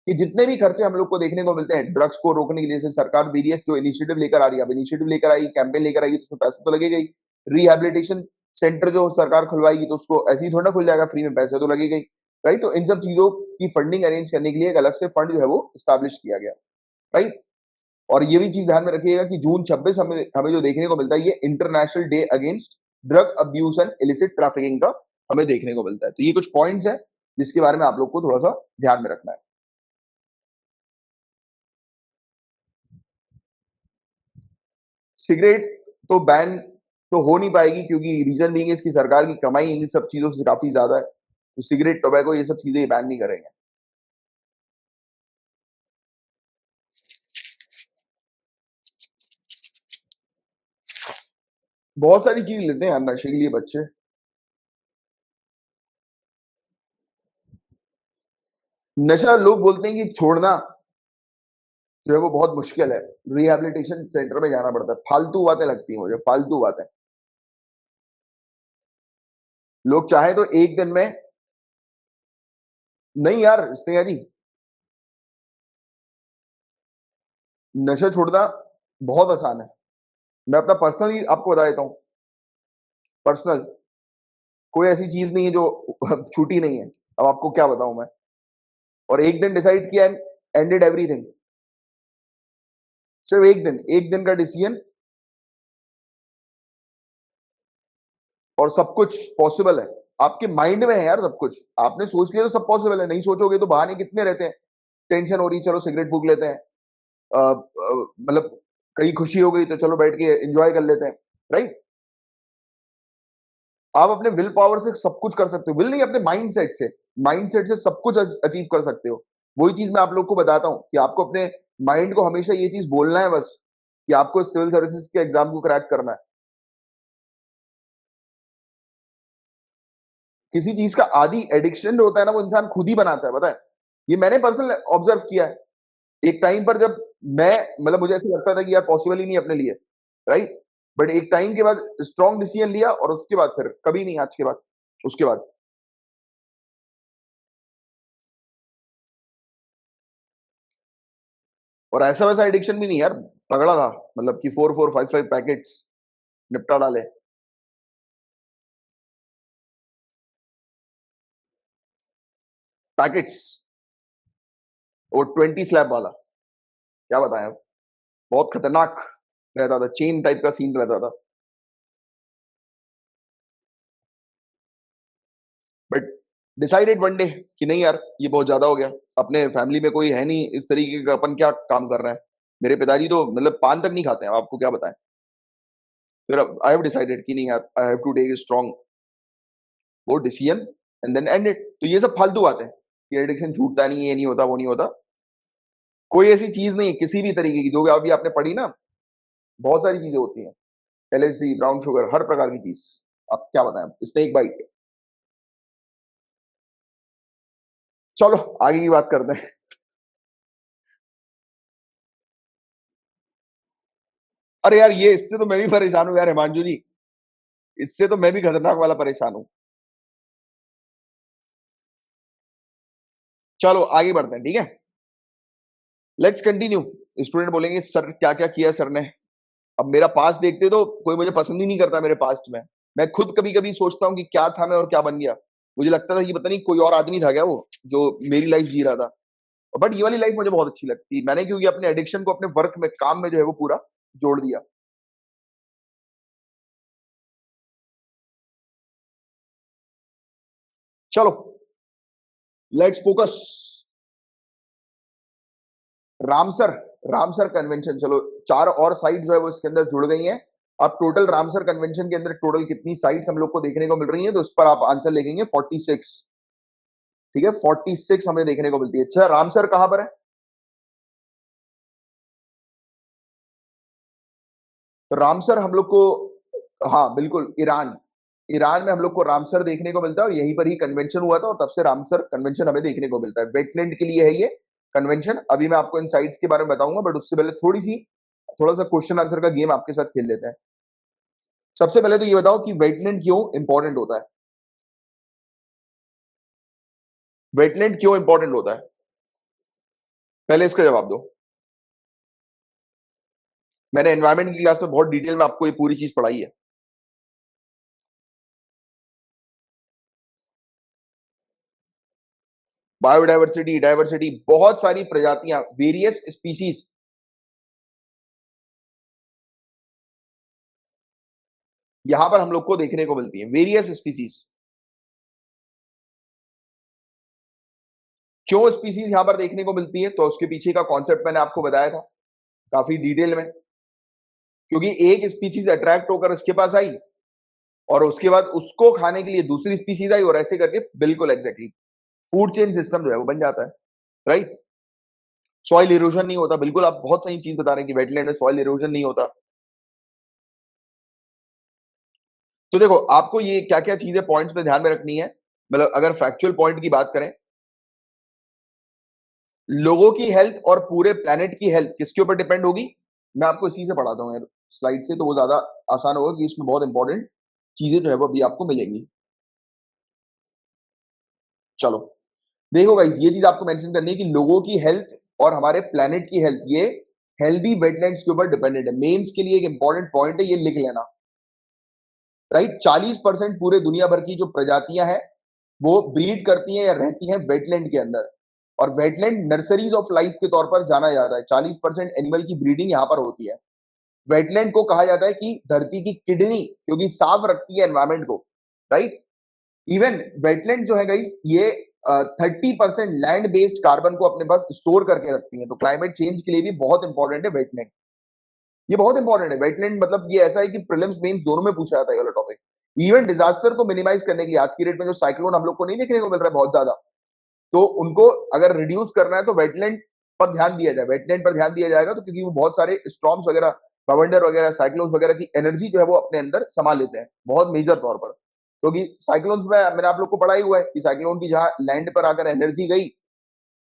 कि जितने भी खर्चे हम लोग को देखने को मिलते हैं ड्रग्स को रोकने के लिए, जैसे सरकार वेरियस जो इनिशिएटिव लेकर आ रही है, अब इनिशिएटिव लेकर आई, कैंपेन लेकर आएगी, तो उसमें पैसे तो लगेगा ही। रिहेबिलिटेशन सेंटर जो सरकार खुलवाएगी तो उसको ऐसे ही थोड़ा ना खुल जाएगा फ्री में, पैसे तो लगेगा ही, राइट। तो इन सब चीजों की फंडिंग अरेंज करने के लिए एक अलग से फंड जो है वो स्टैब्लिश किया गया, राइट। और ये भी चीज ध्यान में रखिएगा कि जून 26 हमें हमें जो देखने को मिलता है, ये international day against drug abuse and illicit trafficking का हमें देखने को मिलता है। तो ये कुछ पॉइंट्स हैं जिसके बारे में आप लोग को थोड़ा सा ध्यान में रखना है। सिगरेट तो बैन तो हो नहीं पाएगी, क्योंकि रीजन बीइंग इसकी सरकार की कमाई इन सब चीजों से काफी ज्यादा है। तो सिगरेट, टोबैको, ये सब चीजें बैन नहीं करेंगे। बहुत सारी चीज लेते हैं यार नशे के लिए बच्चे। नशा लोग बोलते हैं कि छोड़ना जो है वो बहुत मुश्किल है, रिहैबिलिटेशन सेंटर में जाना पड़ता है। फालतू बातें लगती हैं मुझे, फालतू बातें। लोग चाहे तो एक दिन में, नहीं यार स्नेहा जी, नशा छोड़ना बहुत आसान है। मैं अपना पर्सनली आपको बता देता हूँ, पर्सनल कोई ऐसी चीज नहीं है जो छूटी नहीं है। अब आपको क्या बताऊं मैं, और एक दिन डिसाइड किया एंड एंडेड एवरीथिंग। सिर्फ एक दिन का डिसीजन, और सब कुछ पॉसिबल है। आपके माइंड में है यार सब कुछ, आपने सोच लिया तो सब पॉसिबल है, नहीं सोचोगे तो बहाने कितने रहते हैं। टेंशन हो रही, चलो सिगरेट फूक लेते हैं, मतलब कहीं खुशी हो गई तो चलो बैठ के एंजॉय कर लेते हैं, राइट। आप अपने विल पावर से सब कुछ कर सकते हो, विल नहीं, अपने माइंड सेट से सब कुछ अचीव कर सकते हो। वही चीज मैं आप लोग को बताता हूँ कि आपको अपने माइंड को हमेशा ये चीज बोलना है बस, कि आपको सिविल सर्विसेज के एग्जाम को क्रैक करना है। किसी चीज का आदि एडिक्शन जो होता है ना, वो इंसान खुद ही बनाता है, पता है। ये मैंने पर्सनल ऑब्जर्व किया है। एक टाइम पर जब मैं, मतलब मुझे ऐसा लगता था कि यार पॉसिबल ही नहीं अपने लिए, राइट। बट एक टाइम के बाद स्ट्रॉन्ग डिसीजन लिया, और उसके बाद फिर कभी नहीं, आज के बाद, उसके बाद। और ऐसा वैसा एडिक्शन भी नहीं यार, तगड़ा था, मतलब कि 4 4 5 5 पैकेट्स निपटा डाले। पैकेट्स, वो 20 स्लैब वाला, क्या बताएं अब, बहुत खतरनाक रहता था, चेन टाइप का सीन रहता था। बट डिसाइडेड वन डे कि नहीं यार ये बहुत ज्यादा हो गया, अपने फैमिली में कोई है नहीं इस तरीके का, अपन क्या काम कर रहे हैं। मेरे पिताजी तो मतलब पान तक नहीं खाते हैं, आपको क्या बताएं। फिर आई हैव डिसाइडेड कि नहीं यार, I have to take strong वो decision and then end it. तो ये सब फालतू बातें कि एडिक्शन छूटता नहीं है, ये नहीं होता, वो नहीं होता। कोई ऐसी चीज नहीं है किसी भी तरीके की, जो अभी आपने पढ़ी ना, बहुत सारी चीजें होती हैं, एलएसडी, ब्राउन शुगर, हर प्रकार की चीज। आप क्या बताएं, स्नेक बाइट। चलो आगे की बात करते हैं। अरे यार ये, इससे तो मैं भी परेशान हूँ यार हिमांशु जी, इससे तो मैं भी खतरनाक वाला परेशान हूँ। चलो आगे बढ़ते हैं, ठीक है। Let's continue. स्टूडेंट बोलेंगे सर क्या क्या किया सर ने, अब मेरा पास्ट देखते तो कोई मुझे पसंद ही नहीं करता मेरे पास्ट में। मैं खुद कभी कभी सोचता हूँ कि क्या था मैं और क्या बन गया। मुझे लगता था कि पता नहीं कोई और आदमी था क्या वो जो मेरी लाइफ जी रहा था। बट ये वाली लाइफ मुझे बहुत अच्छी लगती है। मैंने क्योंकि अपने एडिक्शन को अपने वर्क में, काम में जो है वो पूरा जोड़ दिया। चलो, let's focus. Ramsar, Ramsar convention, चलो 4 और साइट जो है वो इसके अंदर जुड़ गई हैं। अब टोटल रामसर कन्वेंशन के अंदर टोटल कितनी साइट्स हम लोग को देखने को मिल रही हैं, तो इस पर आप आंसर लिखेंगे 46। ठीक है, 46 हमें देखने को मिलती है। अच्छा, रामसर कहां पर है? तो रामसर हम लोग को, हाँ बिल्कुल, ईरान, ईरान में हम लोग को रामसर देखने को मिलता है, और यहीं पर ही कन्वेंशन हुआ था, और तब से रामसर कन्वेंशन हमें देखने को मिलता है। वेटलैंड के लिए है ये कन्वेंशन। अभी मैं आपको इन साइट्स के बारे में बताऊंगा, बट उससे पहले थोड़ा सा क्वेश्चन आंसर का गेम आपके साथ खेल लेते हैं। सबसे पहले तो ये बताओ कि वेटलैंड क्यों इंपॉर्टेंट होता है? वेटलैंड क्यों इंपॉर्टेंट होता है, पहले इसका जवाब दो। मैंने एनवायरमेंट की क्लास में बहुत डिटेल में आपको ये पूरी चीज पढ़ाई है। बायोडायवर्सिटी, डायवर्सिटी, बहुत सारी प्रजातियां, वेरियस स्पीसीज, यहां पर हम लोग को देखने को मिलती है, वेरियस स्पीसीज। क्यों स्पीसीज यहां पर देखने को मिलती है, तो उसके पीछे का कॉन्सेप्ट मैंने आपको बताया था काफी डिटेल में। क्योंकि एक स्पीसीज अट्रैक्ट होकर इसके पास आई, और उसके बाद उसको खाने के लिए दूसरी स्पीसीज आई, और ऐसे करके बिल्कुल एग्जैक्टली फूड चेन सिस्टम जो है वो बन जाता है। राइट। सॉइल इरोजन नहीं होता, बिल्कुल आप बहुत सही चीज बता रहे हैं कि वेटलैंड में सॉइल इरोजन नहीं होता। तो देखो, आपको ये क्या क्या चीजें पॉइंट्स पे ध्यान में रखनी है। मतलब अगर फैक्चुअल पॉइंट की बात करें, लोगों की हेल्थ और पूरे प्लेनेट की हेल्थ किसके ऊपर डिपेंड होगी? मैं आपको इसी से पढ़ाता हूँ यार, स्लाइड से, तो वो ज्यादा आसान होगा कि इसमें बहुत इंपॉर्टेंट चीजें जो है वो अभी आपको मिलेंगी। चलो, देखो गाइस, ये चीज आपको मेंशन करनी है कि लोगों की हेल्थ और हमारे प्लेनेट की हेल्थ, ये हेल्दी वेटलैंड्स के ऊपर डिपेंडेंट है। मेंस के लिए एक इंपॉर्टेंट पॉइंट है, ये लिख लेना। राइट, 40% पूरे दुनिया भर की जो प्रजातियां हैं वो ब्रीड करती हैं या रहती हैं वेटलैंड के अंदर, और वेटलैंड नर्सरीज ऑफ लाइफ के तौर पर जाना जाता है। 40% एनिमल की ब्रीडिंग यहां पर होती है। वेटलैंड को कहा जाता है कि धरती की किडनी, क्योंकि साफ रखती है एनवायरमेंट को। राइट। इवन वेटलैंड जो है गाइस, ये 30% लैंड बेस्ड कार्बन को अपने पास स्टोर करके रखती है, तो क्लाइमेट चेंज के लिए भी बहुत इंपॉर्टेंट है वेटलैंड। ये बहुत इंपॉर्टेंट है वेटलैंड, मतलब ये ऐसा है कि प्रीलिम्स मेंस दोनों में पूछा जाता है ये वाला टॉपिक। इवन डिजास्टर को मिनिमाइज करने के लिए, आज की डेट में जो साइक्लोन हम लोग को नहीं देखने को मिल रहा है बहुत ज्यादा, तो उनको अगर रिड्यूस करना है तो वेटलैंड पर ध्यान दिया जाए, वेटलैंड पर ध्यान दिया जाएगा, तो क्योंकि वो बहुत सारे स्टॉर्म्स वगैरह, बवंडर वगैरह, साइक्लोन्स वगैरह की एनर्जी जो है वो अपने अंदर संभाल लेते हैं बहुत मेजर तौर पर। क्योंकि साइक्लोन्स में मैंने आप लोग को पढ़ा ही हुआ है कि साइक्लोन की जहां लैंड पर आकर एनर्जी गई,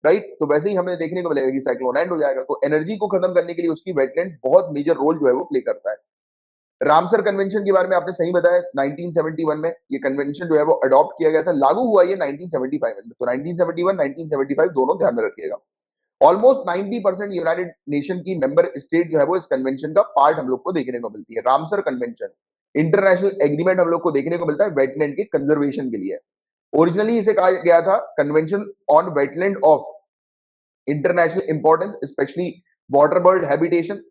राइट, तो वैसे ही हमें देखने को मिलेगा कि साइक्लोन एंड हो जाएगा। तो एनर्जी को खत्म करने के लिए उसकी वेटलैंड बहुत मेजर रोल जो है वो प्ले करता है। रामसर कन्वेंशन के बारे में आपने सही बताया, 1971 में ये कन्वेंशन जो है वो अडॉप्ट किया गया था, लागू हुआ ये 1975 में। तो 1971 1975 दोनों ध्यान में रखिएगा। ऑलमोस्ट 90% यूनाइटेड नेशन की मेंबर स्टेट जो है वो इस कन्वेंशन का पार्ट हम लोग को देखने को मिलती है। रामसर कन्वेंशन इंटरनेशनल एग्रीमेंट हम लोग को देखने को मिलता है वेटलैंड के कंजर्वेशन के लिए। ओरिजिनली इसे कहा गया था convention on wetland of international importance, specially water bird habitation.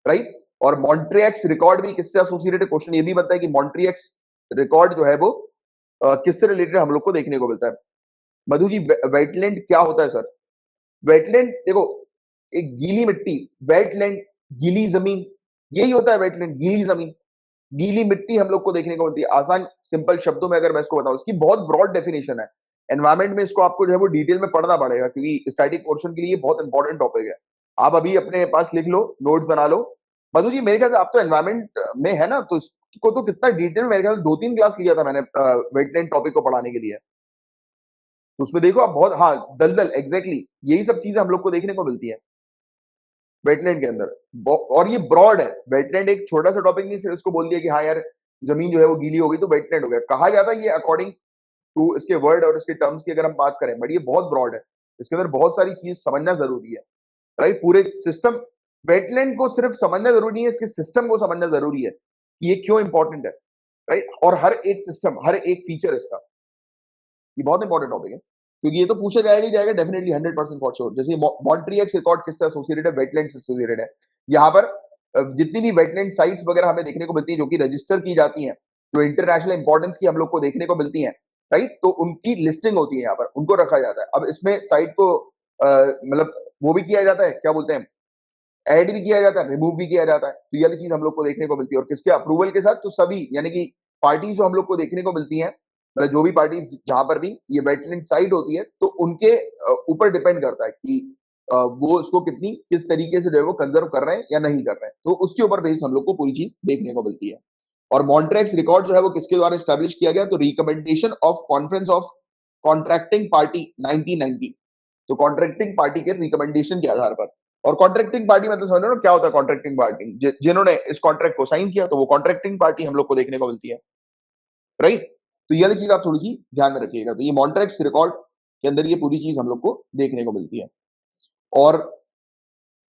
Right. और मॉन्ट्रियक्स रिकॉर्ड भी किससे एसोसिएटेड, क्वेश्चन ये भी बनता है कि मॉन्ट्रियक्स रिकॉर्ड जो है वो किससे रिलेटेड हम लोग को देखने को मिलता है। मधु जी, वेटलैंड क्या होता है सर? वेटलैंड देखो, एक गीली मिट्टी, वेटलैंड, गीली जमीन, यही होता है वेटलैंड, गीली जमीन, गीली मिट्टी हम लोग को देखने को मिलती है। आसान सिंपल शब्दों में अगर मैं इसको बताऊं, इसकी बहुत ब्रॉड डेफिनेशन है। एनवायरमेंट में इसको आपको जो है वो डिटेल में पढ़ना पड़ेगा, क्योंकि स्टैटिक पोर्शन के लिए बहुत इंपॉर्टेंट टॉपिक है। आप अभी अपने पास लिख लो, नोट्स बना लो। मधु जी, मेरे ख्याल से आप तो एनवायरमेंट में है ना, तो इसको तो कितना डिटेल, मेरे ख्याल से 2-3 क्लास लिया था मैंने वेटलैंड टॉपिक को पढ़ाने के लिए। तो उसमें देखो आप बहुत, हाँ, दलदल, एग्जैक्टली यही सब चीजें हम लोग को देखने को मिलती है वेटलैंड के अंदर। और ये ब्रॉड है, वेटलैंड एक छोटा सा टॉपिक नहीं, सिर्फ इसको बोल दिया कि हाँ यार जमीन जो है वो गीली हो गई तो वेटलैंड हो गया, कहा जाता है ये अकॉर्डिंग टू इसके वर्ड और इसके टर्म्स की अगर हम बात करें, बट ये बहुत ब्रॉड है, इसके अंदर बहुत सारी चीज समझना जरूरी है। राइट, पूरे सिस्टम वेटलैंड को सिर्फ समझना जरूरी नहीं है, इसके सिस्टम को समझना जरूरी है कि ये क्यों इंपॉर्टेंट है, राइट। और हर एक सिस्टम, हर एक फीचर इसका, ये बहुत इंपॉर्टेंट टॉपिक है क्योंकि ये तो पूछा जाएगा ही जाएगा डेफिनेटली 100% फॉर श्योर। जैसे मॉन्ट्रियक्स रिकॉर्ड किससे एसोसिएटेड है? वेटलैंड से एसोसिएटेड है। यहाँ पर जितनी भी वेटलैंड साइट्स वगैरह हमें देखने को मिलती है जो कि रजिस्टर की जाती हैं, जो इंटरनेशनल इंपॉर्टेंस की हम लोग को देखने को मिलती हैं, राइट, तो उनकी लिस्टिंग होती है यहाँ पर, उनको रखा जाता है। अब इसमें साइट को मतलब वो भी किया जाता है, क्या बोलते हैं, ऐड भी किया जाता है, रिमूव भी किया जाता है। तो ये वाली चीज हम लोग को देखने को मिलती है, और किसके अप्रूवल के साथ? तो सभी यानी कि पार्टी जो हम लोग को देखने को मिलती है, मतलब जो भी पार्टी जहां पर भी ये वेटलैंड साइट होती है, तो उनके ऊपर डिपेंड करता है कि वो उसको कितनी किस तरीके से जो है वो कंजर्व कर रहे हैं या नहीं कर रहे हैं, तो उसके ऊपर बेस्ड हम लोग को पूरी चीज देखने को मिलती है। और मॉन्ट्रेक्स रिकॉर्ड जो है वो किसके द्वारा स्टैब्लिश किया गया? तो recommendation of conference of contracting party 1990। तो कॉन्ट्रैक्टिंग पार्टी के रिकमेंडेशन के आधार पर, और कॉन्ट्रैक्टिंग पार्टी मतलब समझ रहे हो क्या होता है कॉन्ट्रैक्टिंग पार्टी? जिन्होंने इस कॉन्ट्रैक्ट को साइन किया, तो वो कॉन्ट्रैक्टिंग पार्टी हम लोग को देखने को मिलती है, राइट। तो ये वाली चीज आप थोड़ी सी ध्यान में रखिएगा। तो ये मॉन्ट्रेक्स रिकॉर्ड के अंदर ये पूरी चीज हम लोग को देखने को मिलती है। और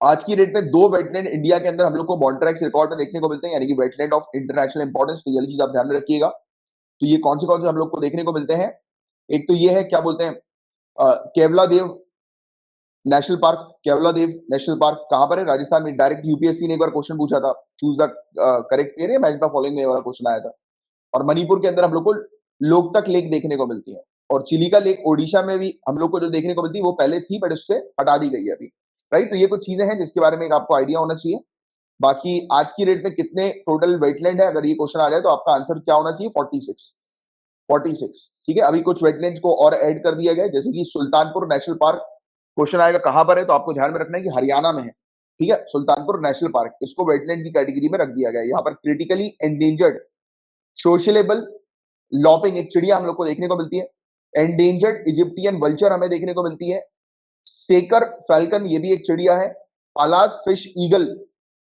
आज की डेट में दो वेटलैंड इंडिया के अंदर हम लोग को मॉन्ट्रेक्स रिकॉर्ड में देखने को मिलते हैं, यानी कि वेटलैंड ऑफ इंटरनेशनल इंपॉर्टेंस। तो ये वाली चीज आप ध्यान में रखिएगा। तो ये कौन से हम लोग को देखने को मिलते हैं? एक तो ये है, क्या बोलते हैं, केवला देव नेशनल पार्क। केवला देव नेशनल पार्क कहां पर है? राजस्थान में। डायरेक्ट यूपीएससी ने एक बार क्वेश्चन पूछा था, choose the correct area match the following में, वाला क्वेश्चन आया था। और मणिपुर के अंदर हम लोग को लोकतक लेक देखने को मिलती है। और चिलिका लेक ओडिशा में भी हम लोग को जो देखने को मिलती है वो पहले थी, बट उससे हटा दी गई है अभी, राइट। तो ये कुछ चीजें हैं जिसके बारे में आपको आइडिया होना चाहिए। बाकी आज की डेट में कितने टोटल वेटलैंड है, अगर ये क्वेश्चन आ जाए तो आपका आंसर क्या होना चाहिए? 46। 46, ठीक है। अभी कुछ वेटलैंड्स को और ऐड कर दिया गया, जैसे कि सुल्तानपुर नेशनल पार्क। क्वेश्चन आएगा कहां पर है, तो आपको ध्यान में रखना है कि हरियाणा में है, ठीक है। सुल्तानपुर नेशनल पार्क, इसको वेटलैंड की कैटेगरी में रख दिया गया है। यहाँ पर क्रिटिकली एंडेंजर्ड सोशलेबल लॉपिंग एक चिड़िया हम लोग को देखने को मिलती है। एंडेंजर्ड इजिप्टियन वल्चर हमें देखने को मिलती है। सेकर फैल्कन ये भी एक चिड़िया है। पालास फिश ईगल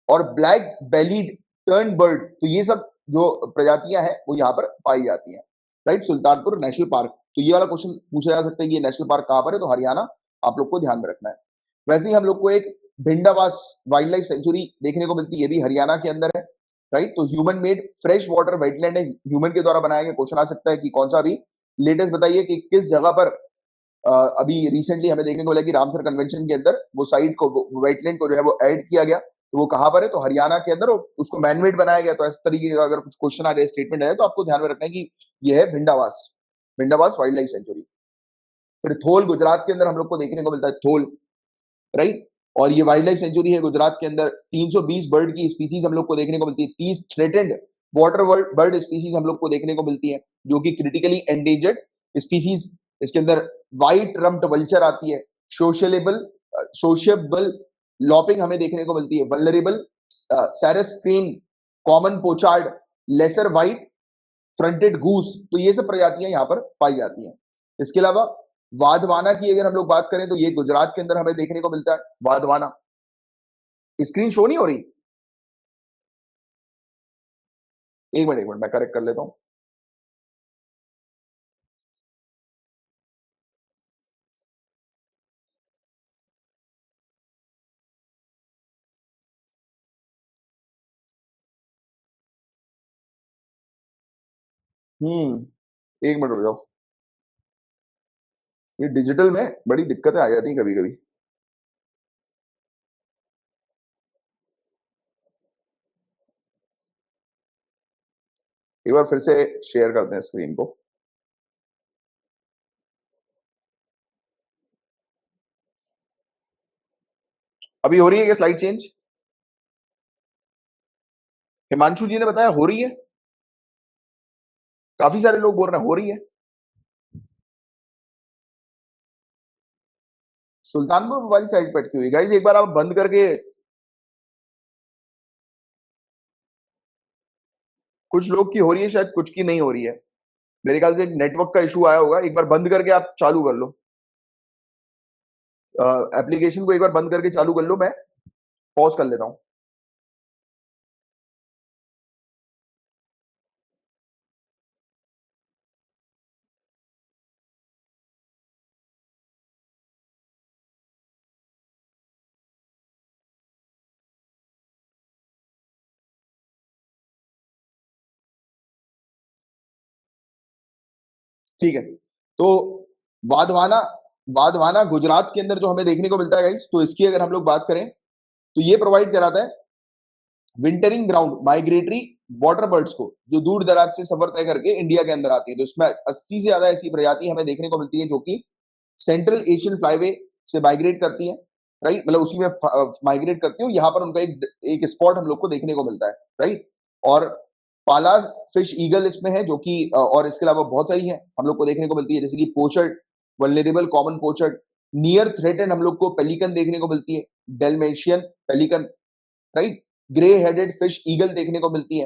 और ब्लैक बेलीड टर्न बर्ड, तो ये सब जो प्रजातियां हैं वो यहाँ पर पाई जाती हैं, राइट। सुल्तानपुर नेशनल पार्क, तो ये वाला क्वेश्चन पूछा जा सकता है कि ये नेशनल पार्क कहां पर है, तो हरियाणा आप लोग को ध्यान में रखना है। वैसे ही हम लोग को एक भिंडावास वाइल्ड लाइफ सेंचुरी देखने को मिलती है, ये भी हरियाणा के अंदर है, राइट। तो human made fresh water wetland है, ह्यूमन के द्वारा बनाया गया। क्वेश्चन आ सकता है कि कौन सा? अभी लेटेस्ट बताइए कि किस जगह पर अभी रिसेंटली हमें देखने को मिला कि रामसर कन्वेंशन के अंदर वो साइट को, वेटलैंड को जो है वो ऐड किया गया, तो वो कहां पर है? तो हरियाणा के अंदर, उसको मैनमेड बनाया गया। तो इस तरीके का अगर कुछ क्वेश्चन आ जाए, स्टेटमेंट है, तो आपको ध्यान में रखना है कि ये है Bhindawas, Bhindawas wild life sanctuary. फिर थोल गुजरात के अंदर हम लोग को देखने को मिलता है, थोल, राइट। और ये वाइल्ड लाइफ सेंचुरी है गुजरात के अंदर। 320 बर्ड की स्पीसीज हम लोग को देखने को मिलती है। 30 थ्रेटेंड वाटर बर्ड स्पीसीज हम लोग को देखने को मिलती है, जो कि क्रिटिकली एंडेंजर्ड स्पीसीज। इसके अंदर व्हाइट रम्प्ड वल्चर आती है। सोशलेबल सोशियबल लॉपिंग हमें देखने को मिलती है। Vulnerable sarus crane, common pochard, lesser white fronted goose, तो ये सब प्रजातियां यहाँ पर पाई जाती हैं। इसके अलावा वाधवाना की अगर हम लोग बात करें, तो ये गुजरात के अंदर हमें देखने को मिलता है, वाधवाना। स्क्रीन शो नहीं हो रही? एक मिनट मैं करेक्ट कर लेता हूं। एक मिनट रुक जाओ, ये डिजिटल में बड़ी दिक्कतें आ जाती हैं कभी कभी। एक बार फिर से शेयर करते हैं स्क्रीन को। अभी हो रही है क्या स्लाइड चेंज? हिमांशु जी ने बताया हो रही है, काफी सारे लोग बोल रहे हैं हो रही है। सुल्तानपुर वाली साइड पर अटकी हुई गाइस, एक बार आप बंद करके, कुछ लोग की हो रही है शायद, कुछ की नहीं हो रही है। मेरे ख्याल से नेटवर्क का इशू आया होगा, एक बार बंद करके आप चालू कर लो। एप्लीकेशन को एक बार बंद करके चालू कर लो, मैं पॉज कर लेता हूं। ठीक है। तो वाधवाना वाधवाना गुजरात के अंदर जो हमें देखने को मिलता है गाइस, तो इसकी अगर हम लोग बात करें तो ये प्रोवाइड कराता है wintering ground migratory water birds को, जो दूर दराज से सफर तय करके इंडिया के अंदर आती है। तो इसमें 80 से ज्यादा ऐसी प्रजाति हमें देखने को मिलती है जो कि सेंट्रल एशियन फ्लाईवे से माइग्रेट करती है, राइट, मतलब उसी में माइग्रेट करती है। यहाँ पर उनका एक स्पॉट हम लोग को देखने को मिलता है, राइट। और पाला फिश ईगल इसमें है, जो कि और इसके अलावा बहुत सारी है हम लोग को देखने को मिलती है, जैसे कि pochard, vulnerable common pochard, near threatened हम लोग को पेलिकन देखने को मिलती है, Dalmatian pelican, right, grey headed fish eagle देखने को मिलती है,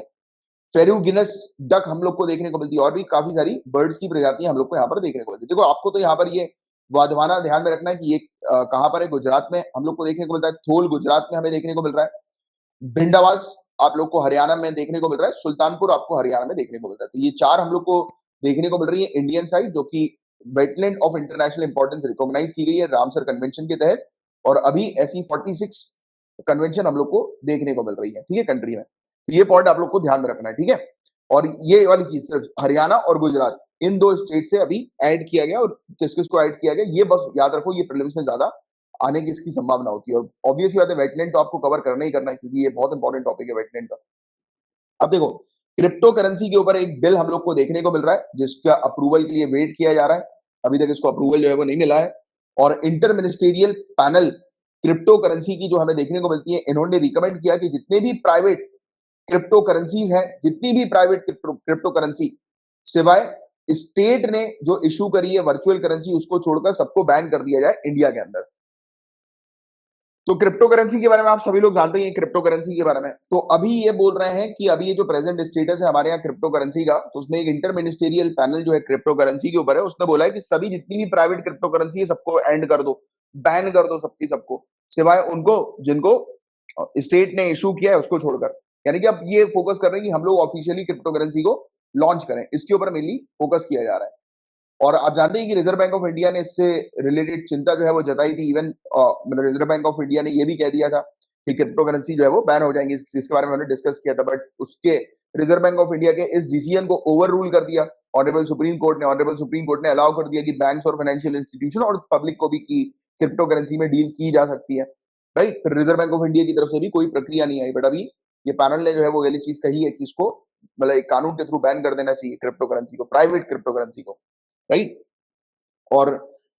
फेरुगिनस डक हम लोग को देखने को मिलती है, और भी काफी सारी बर्ड्स की प्रजातियां हम लोग को यहाँ पर देखने को मिलती है। देखो आपको तो यहाँ पर ये वाधवाना ध्यान में रखना है कि ये कहां पर है, गुजरात में हम लोग को देखने को मिलता है। थोल गुजरात में हमें देखने को मिल रहा है, भिंडावास आप लोग को हरियाणा में देखने को मिल रहा है, सुल्तानपुर आपको हरियाणा में देखने को मिल रहा है। तो ये चार हम लोग को देखने को मिल रही है इंडियन साइड, जो कि wetland of international importance recognise की गई है रामसर कन्वेंशन के तहत, और अभी ऐसी 46 कन्वेंशन हम लोग को देखने को मिल रही है, ठीक है, कंट्री में। तो ये पॉइंट आप लोग को ध्यान में रखना है, ठीक है। और ये वाली चीज सिर्फ हरियाणा और गुजरात इन दो स्टेट से अभी ऐड किया गया, और किस किस को ऐड किया गया ये बस याद रखो, ये प्रीलिम्स में ज्यादा आने की इसकी संभावना होती है। और ऑब्वियसली बात है वेटलैंड तो आपको कवर करना ही करना है, क्योंकि ये बहुत इंपॉर्टेंट टॉपिक है वेटलैंड का। अब देखो क्रिप्टो करेंसी के ऊपर एक बिल हम लोग को देखने को मिल रहा है, जिसका अप्रूवल के लिए वेट किया जा रहा है। अभी तक इसको अप्रूवल जो है वो नहीं मिला है। और inter ministerial panel crypto currency की जो हमें देखने को मिलती है, इन्होंने रिकमेंड किया कि जितने भी प्राइवेट क्रिप्टो करेंसीज हैं, जितनी भी प्राइवेट क्रिप्टो करेंसी सिवाय स्टेट ने जो इशू करी है वर्चुअल करेंसी, उसको छोड़कर सबको बैन कर दिया जाए इंडिया के अंदर। तो क्रिप्टो करेंसी के बारे में आप सभी लोग जानते हैं क्रिप्टो करेंसी के बारे में। तो अभी ये बोल रहे हैं कि अभी ये जो प्रेजेंट स्टेटस है हमारे यहाँ क्रिप्टो करेंसी का, तो उसमें एक इंटर मिनिस्टेरियल पैनल जो है क्रिप्टो करेंसी के ऊपर है, उसने बोला है कि सभी जितनी भी प्राइवेट क्रिप्टो करेंसी है सबको एंड कर दो, बैन कर दो सबकी सबको, सिवाय उनको जिनको स्टेट ने इशू किया है उसको छोड़कर। यानी कि अब ये फोकस कर रहे हैं कि हम लोग ऑफिशियली क्रिप्टो करेंसी को लॉन्च करें, इसके ऊपर मेनली फोकस किया जा रहा है। और आप जानते हैं कि रिजर्व बैंक ऑफ इंडिया ने इससे रिलेटेड चिंता जो है वो जताई थी। Even reserve bank of India ने ये भी कह दिया था कि क्रिप्टो करेंसी जो है वो बैन हो जाएंगी, इसके बारे में हमने डिस्कस किया था। बट उसके रिजर्व बैंक ऑफ इंडिया के इस डिसीजन को ओवर रूल कर दिया ऑनरेबल सुप्रीम कोर्ट ने अलाउ कर दिया कि बैंक्स और फाइनेंशियल इंस्टीट्यूशन और पब्लिक को भी की क्रिप्टो करेंसी में डील की जा सकती है, राइट। फिर रिजर्व बैंक ऑफ इंडिया की तरफ से भी कोई प्रक्रिया नहीं आई, बट अभी ये पैनल ने जो है वो वाली चीज कही है कि इसको मतलब एक कानून के थ्रू बैन कर देना चाहिए क्रिप्टो करेंसी को, प्राइवेट क्रिप्टो करेंसी को, राइट। और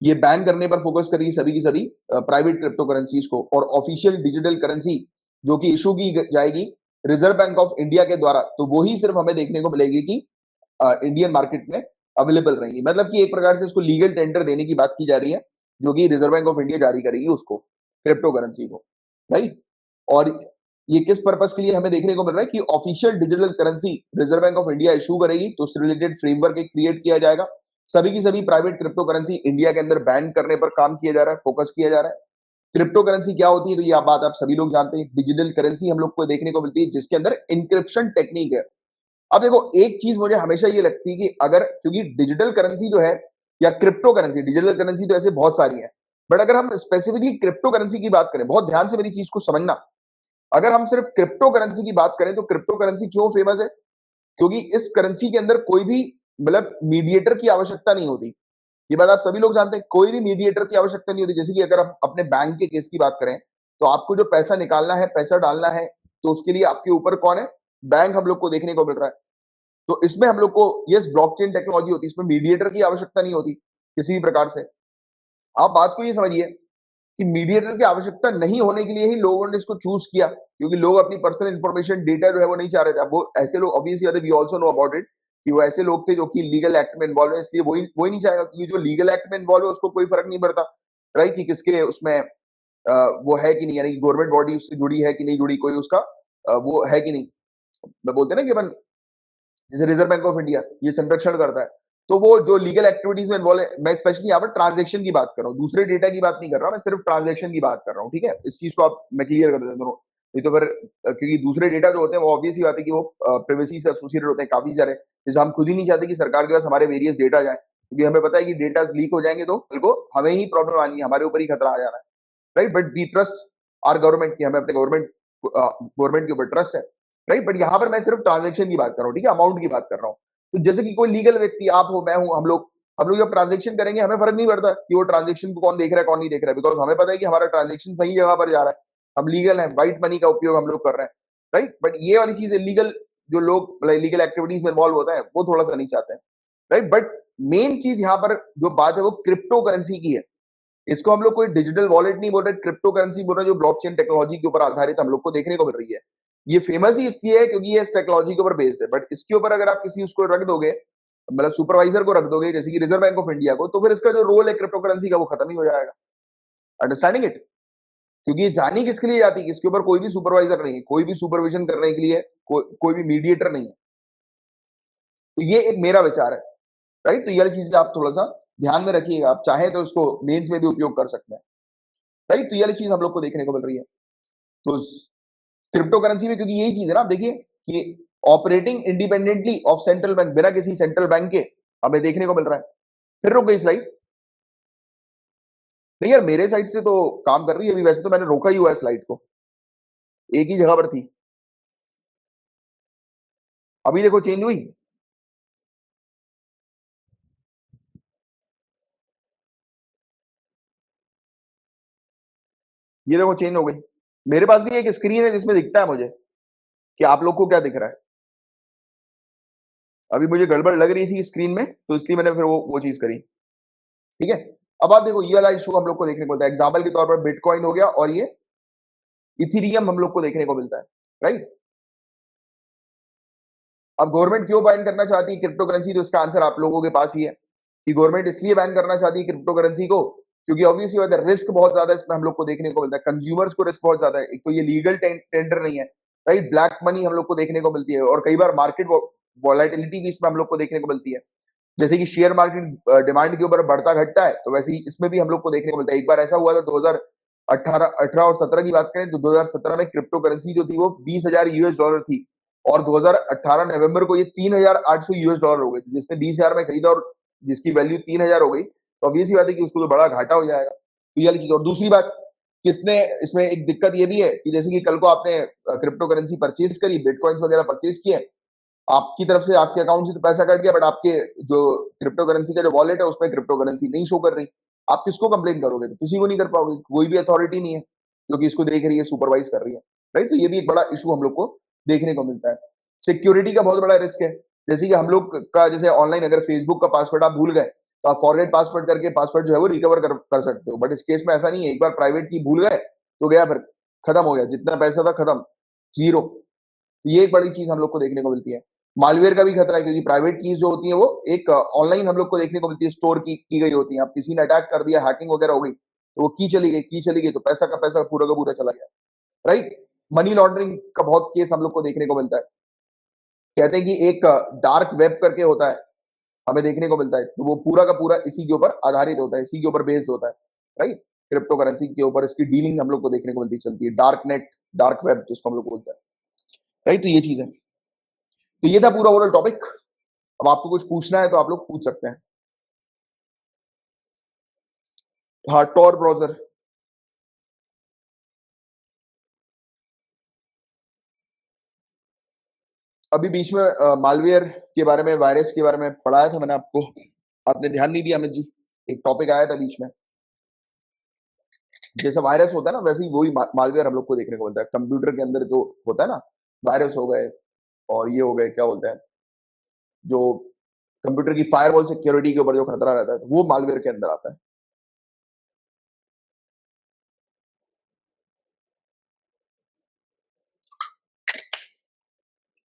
ये बैन करने पर फोकस करेगी सभी की सभी प्राइवेट क्रिप्टो करेंसीज को। और ऑफिशियल डिजिटल करेंसी जो कि इशू की जाएगी रिजर्व बैंक ऑफ इंडिया के द्वारा, तो वही सिर्फ हमें देखने को मिलेगी कि इंडियन मार्केट में अवेलेबल रहेंगी। मतलब कि एक प्रकार से इसको लीगल टेंडर देने की बात की जा रही है, जो कि रिजर्व बैंक ऑफ इंडिया जारी करेगी उसको, क्रिप्टो करेंसी को, राइट। और ये किस पर्पस के लिए हमें देखने को मिल रहा है कि official digital currency reserve bank of India issue करेगी, तो उससे रिलेटेड फ्रेमवर्क एक क्रिएट किया जाएगा। सभी की सभी प्राइवेट क्रिप्टो करेंसी इंडिया के अंदर बैन करने पर काम किया जा रहा है, फोकस किया जा रहा है। क्रिप्टो करेंसी क्या होती है, तो ये बात आप सभी लोग जानते हैं। डिजिटल करेंसी हम लोग को देखने को मिलती है जिसके अंदर इंक्रिप्शन टेक्निक है। अब देखो एक चीज मुझे हमेशा ये लगती है कि अगर, क्योंकि डिजिटल करेंसी जो है या क्रिप्टो करेंसी, डिजिटल करेंसी तो ऐसे बहुत सारी है, बट अगर हम स्पेसिफिकली क्रिप्टो करेंसी की बात करें, बहुत ध्यान से मेरी चीज को समझना, अगर हम सिर्फ क्रिप्टो करेंसी की बात करें तो क्रिप्टो करेंसी क्यों फेमस है, क्योंकि इस करेंसी के अंदर कोई भी मतलब मीडिएटर की आवश्यकता नहीं होती। ये बात आप सभी लोग जानते हैं, कोई भी मीडिएटर की आवश्यकता नहीं होती। जैसे कि अगर हम अपने बैंक के केस की बात करें, तो आपको जो पैसा निकालना है, पैसा डालना है, तो उसके लिए आपके ऊपर कौन है, बैंक हम लोग को देखने को मिल रहा है। तो इसमें हम लोग को यस ब्लॉकचेन टेक्नोलॉजी होती है, इसमें मीडिएटर की आवश्यकता नहीं होती किसी भी प्रकार से। आप बात को ये समझिए कि मीडिएटर की आवश्यकता नहीं होने के लिए ही लोगों ने इसको चूज किया, क्योंकि लोग अपनी पर्सनल इंफॉर्मेशन डेटा जो है वो नहीं चाह रहे थे। अब वो ऐसे लोग obviously we also know about it कि वो ऐसे लोग थे जो कि लीगल एक्ट में इन्वॉल्व है, इसलिए वही नहीं चाहेगा, क्योंकि जो लीगल एक्ट में इन्वॉल्व है उसको कोई फर्क नहीं पड़ता, राइट, कि किसके उसमें वो है कि नहीं, यानी गवर्नमेंट बॉडी उससे जुड़ी है कि नहीं जुड़ी, कोई उसका वो है कि नहीं। मैं बोलते ना कि अपन जैसे रिजर्व बैंक ऑफ इंडिया ये संरक्षण करता है, तो वो जो लीगल एक्टिविटीज में इन्वॉल्व है, मैं स्पेशली यहाँ पर ट्रांजेक्शन की बात कर रहा हूँ, दूसरे डेटा की बात नहीं कर रहा, मैं सिर्फ ट्रांजेक्शन की बात कर रहा हूँ, ठीक है। इस चीज को आप मैं क्लियर कर देता हूँ दोनों। नहीं तो फिर क्योंकि दूसरे डेटा जो होते हैं वो ऑब्वियस ही बात है कि वो प्राइवेसी से एसोसिएटेड होते हैं काफी सारे, जैसे हम खुद ही नहीं चाहते कि सरकार के पास हमारे वेरियस डेटा जाए, क्योंकि हमें पता है कि डेटा लीक हो जाएंगे तो कल को हमें ही प्रॉब्लम आनी है, हमारे ऊपर ही खतरा आ जाना है, right. But we trust our government की, हमें अपने गवर्नमेंट के ऊपर ट्रस्ट है, राइट। बट यहाँ पर मैं सिर्फ ट्रांजेक्शन की बात कर रहा हूँ, ठीक है, अमाउंट की बात कर रहा हूँ। तो जैसे कि कोई लीगल व्यक्ति, आप हो, मैं हूं, हम लोग हम लोग जब ट्रांजेक्शन करेंगे हमें फर्क नहीं पड़ता कि वो ट्रांजेक्शन को कौन देख रहा है कौन नहीं देख रहा है, बिकॉज हमें पता है कि हमारा ट्रांजेक्शन सही जगह पर जा रहा है, हम लीगल है, व्हाइट मनी का उपयोग हम लोग कर रहे हैं, राइट। बट ये वाली चीज इलीगल, जो लोग इलीगल एक्टिविटीज में इन्वॉल्व होते हैं वो थोड़ा सा नहीं चाहते हैं, राइट। बट मेन चीज यहाँ पर जो बात है वो क्रिप्टो करेंसी की है। इसको हम लोग कोई डिजिटल वॉलेट नहीं बोल रहे, क्रिप्टो करेंसी बोल रहे हैं, जो ब्लॉकचेन टेक्नोलॉजी के ऊपर आधारित हम लोग को देखने को मिल रही है। ये फेमस ही इसलिए है क्योंकि ये इस टेक्नोलॉजी के ऊपर बेस्ड है, बट इसके ऊपर अगर आप किसी उसको रख दोगे, मतलब सुपरवाइजर को रख दोगे जैसे कि रिजर्व बैंक ऑफ इंडिया को, तो फिर इसका जो रोल है क्रिप्टो करेंसी का वो खत्म ही हो जाएगा। Understanding it? क्योंकि ये जानी किसके लिए जाती है, इसके ऊपर कोई भी सुपरवाइजर नहीं है, कोई भी सुपरविजन करने के लिए कोई भी मीडिएटर नहीं है। तो ये एक मेरा विचार है, राइट। तो ये वाली चीज आप थोड़ा सा ध्यान में रखिएगा, आप चाहे तो इसको मेंस में भी उपयोग कर सकते हैं, राइट। तो ये वाली चीज हम लोग को देखने को मिल रही है। तो क्रिप्टो करेंसी में क्योंकि यही चीज है ना, आप देखिए कि operating independently of central bank, बिना किसी सेंट्रल बैंक के हमें देखने को मिल रहा है। फिर रुक गई स्लाइड। नहीं यार, मेरे साइड से तो काम कर रही है अभी, वैसे तो मैंने रोका ही हुआ है स्लाइड को, एक ही जगह पर थी। अभी देखो चेंज हुई। ये देखो चेंज हो गई। मेरे पास भी एक स्क्रीन है जिसमें दिखता है मुझे कि आप लोग को क्या दिख रहा है। अभी मुझे गड़बड़ लग रही थी स्क्रीन में, तो इसलिए मैंने फिर वो चीज करी। ठीक है, अब आप देखो ये वाला इशू हम लोग को देखने को मिलता है, एग्जाम्पल के तौर पर बिटकॉइन हो गया और ये इथीरियम हम लोग को देखने को मिलता है, राइट। अब गवर्नमेंट क्यों बैन करना चाहती है क्रिप्टो करेंसी, तो इसका आंसर आप लोगों के पास ही है कि गवर्नमेंट इसलिए बैन करना चाहती है क्रिप्टो करेंसी को क्योंकि ऑब्वियसली बात है, रिस्क बहुत ज्यादा इसमें हम लोग को देखने को मिलता है, कंज्यूमर्स को रिस्क बहुत ज्यादा है। एक तो ये लीगल टेंडर नहीं है, राइट, ब्लैक मनी हम लोग को देखने को मिलती है, और कई बार मार्केट वॉलेटिलिटी भी इसमें हम लोग को देखने को मिलती है। जैसे कि शेयर मार्केट डिमांड के ऊपर बढ़ता घटता है, तो वैसे ही इसमें भी हम लोग को देखने को मिलता है। एक बार ऐसा हुआ था 2018 और 17 की बात करें तो 2017 में क्रिप्टो करेंसी जो थी वो 20,000 यूएस डॉलर थी, और 2018 नवंबर को ये 3,800 यूएस डॉलर हो गई। जिसने 20,000 में खरीदा और जिसकी वैल्यू 3,000 हो गई, तो ऑब्वियसली बात है कि उसको तो बड़ा घाटा हो जाएगा। तो ये वाली चीज। और दूसरी बात, किसने इसमें एक दिक्कत ये भी है कि जैसे कि कल को आपने क्रिप्टो करेंसी परचेज करी, बिटकॉइंस वगैरह परचेज किए, आपकी तरफ से आपके अकाउंट से तो पैसा कट गया, बट आपके जो क्रिप्टो करेंसी का जो वॉलेट है उसमें क्रिप्टो करेंसी नहीं शो कर रही, आप किसको कंप्लेन करोगे? तो किसी को नहीं कर पाओगे, कोई भी अथॉरिटी नहीं है जो कि इसको देख रही है, सुपरवाइज कर रही है, राइट। तो ये भी एक बड़ा इशू हम लोग को देखने को मिलता है। सिक्योरिटी का बहुत बड़ा रिस्क है। जैसे कि हम लोग का जैसे ऑनलाइन अगर फेसबुक का पासवर्ड आप भूल गए तो आप फॉरगेट पासवर्ड करके पासवर्ड जो है वो रिकवर कर सकते हो, बट इस केस में ऐसा नहीं है। एक बार प्राइवेट की भूल गए तो गया, फिर खत्म हो गया, जितना पैसा था खत्म, जीरो। ये एक बड़ी चीज हम लोग को देखने को मिलती है। मालवेयर का भी खतरा है क्योंकि प्राइवेट कीज जो होती है वो एक ऑनलाइन हम लोग को देखने को मिलती है, स्टोर की गई होती है। अब किसी ने अटैक कर दिया, हैकिंग वगैरह हो गई, तो वो की चली गई तो पैसा का पैसा पूरा का पूरा चला गया, राइट। मनी लॉन्ड्रिंग का बहुत केस हम लोग को देखने को मिलता है। कहते हैं कि एक डार्क वेब करके होता है, हमें देखने को मिलता है, तो वो पूरा का पूरा इसी के ऊपर आधारित होता है, इसी के ऊपर बेस्ड होता है, राइट। क्रिप्टो करेंसी के ऊपर इसकी डीलिंग हम लोग को देखने को मिलती चलती है, डार्क नेट, डार्क वेब जिसको हम लोग बोलते हैं, राइट। तो ये चीज है। तो ये था पूरा ओवरऑल टॉपिक। अब आपको कुछ पूछना है तो आप लोग पूछ सकते हैं। हाँ, टॉर ब्राउजर। अभी बीच में मालवेयर के बारे में, वायरस के बारे में पढ़ाया था मैंने आपको, आपने ध्यान नहीं दिया अमित जी। एक टॉपिक आया था बीच में, जैसे वायरस होता है ना वैसे ही वही मालवेयर हम लोग को देखने को मिलता है। कंप्यूटर के अंदर जो होता है ना, वायरस हो गए और ये हो गए, क्या बोलते हैं, जो कंप्यूटर की फायरवॉल सिक्योरिटी के ऊपर जो खतरा रहता है, तो वो मालवेयर के अंदर आता है।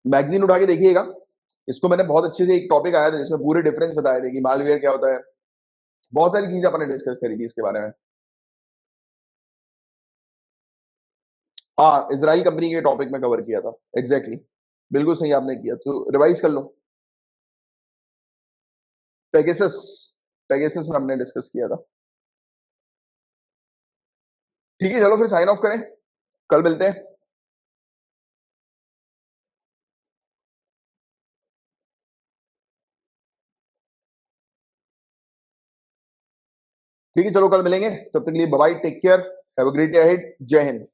मैगजीन उठा के देखिएगा, इसको मैंने बहुत अच्छे से, एक टॉपिक आया था जिसमें पूरे डिफरेंस बताए थे कि मालवेयर क्या होता है, बहुत सारी चीजें अपने डिस्कस करी थी इसके बारे में। हाँ, इसराइल कंपनी के टॉपिक में कवर किया था, एग्जैक्टली बिल्कुल सही आपने किया, तो रिवाइज कर लो। पेगासस, पेगासस में हमने डिस्कस किया था। ठीक है, चलो फिर साइन ऑफ करें, कल मिलते हैं। ठीक है, चलो कल मिलेंगे, तब तक के लिए bye bye, take care, have a great day ahead, जय हिंद।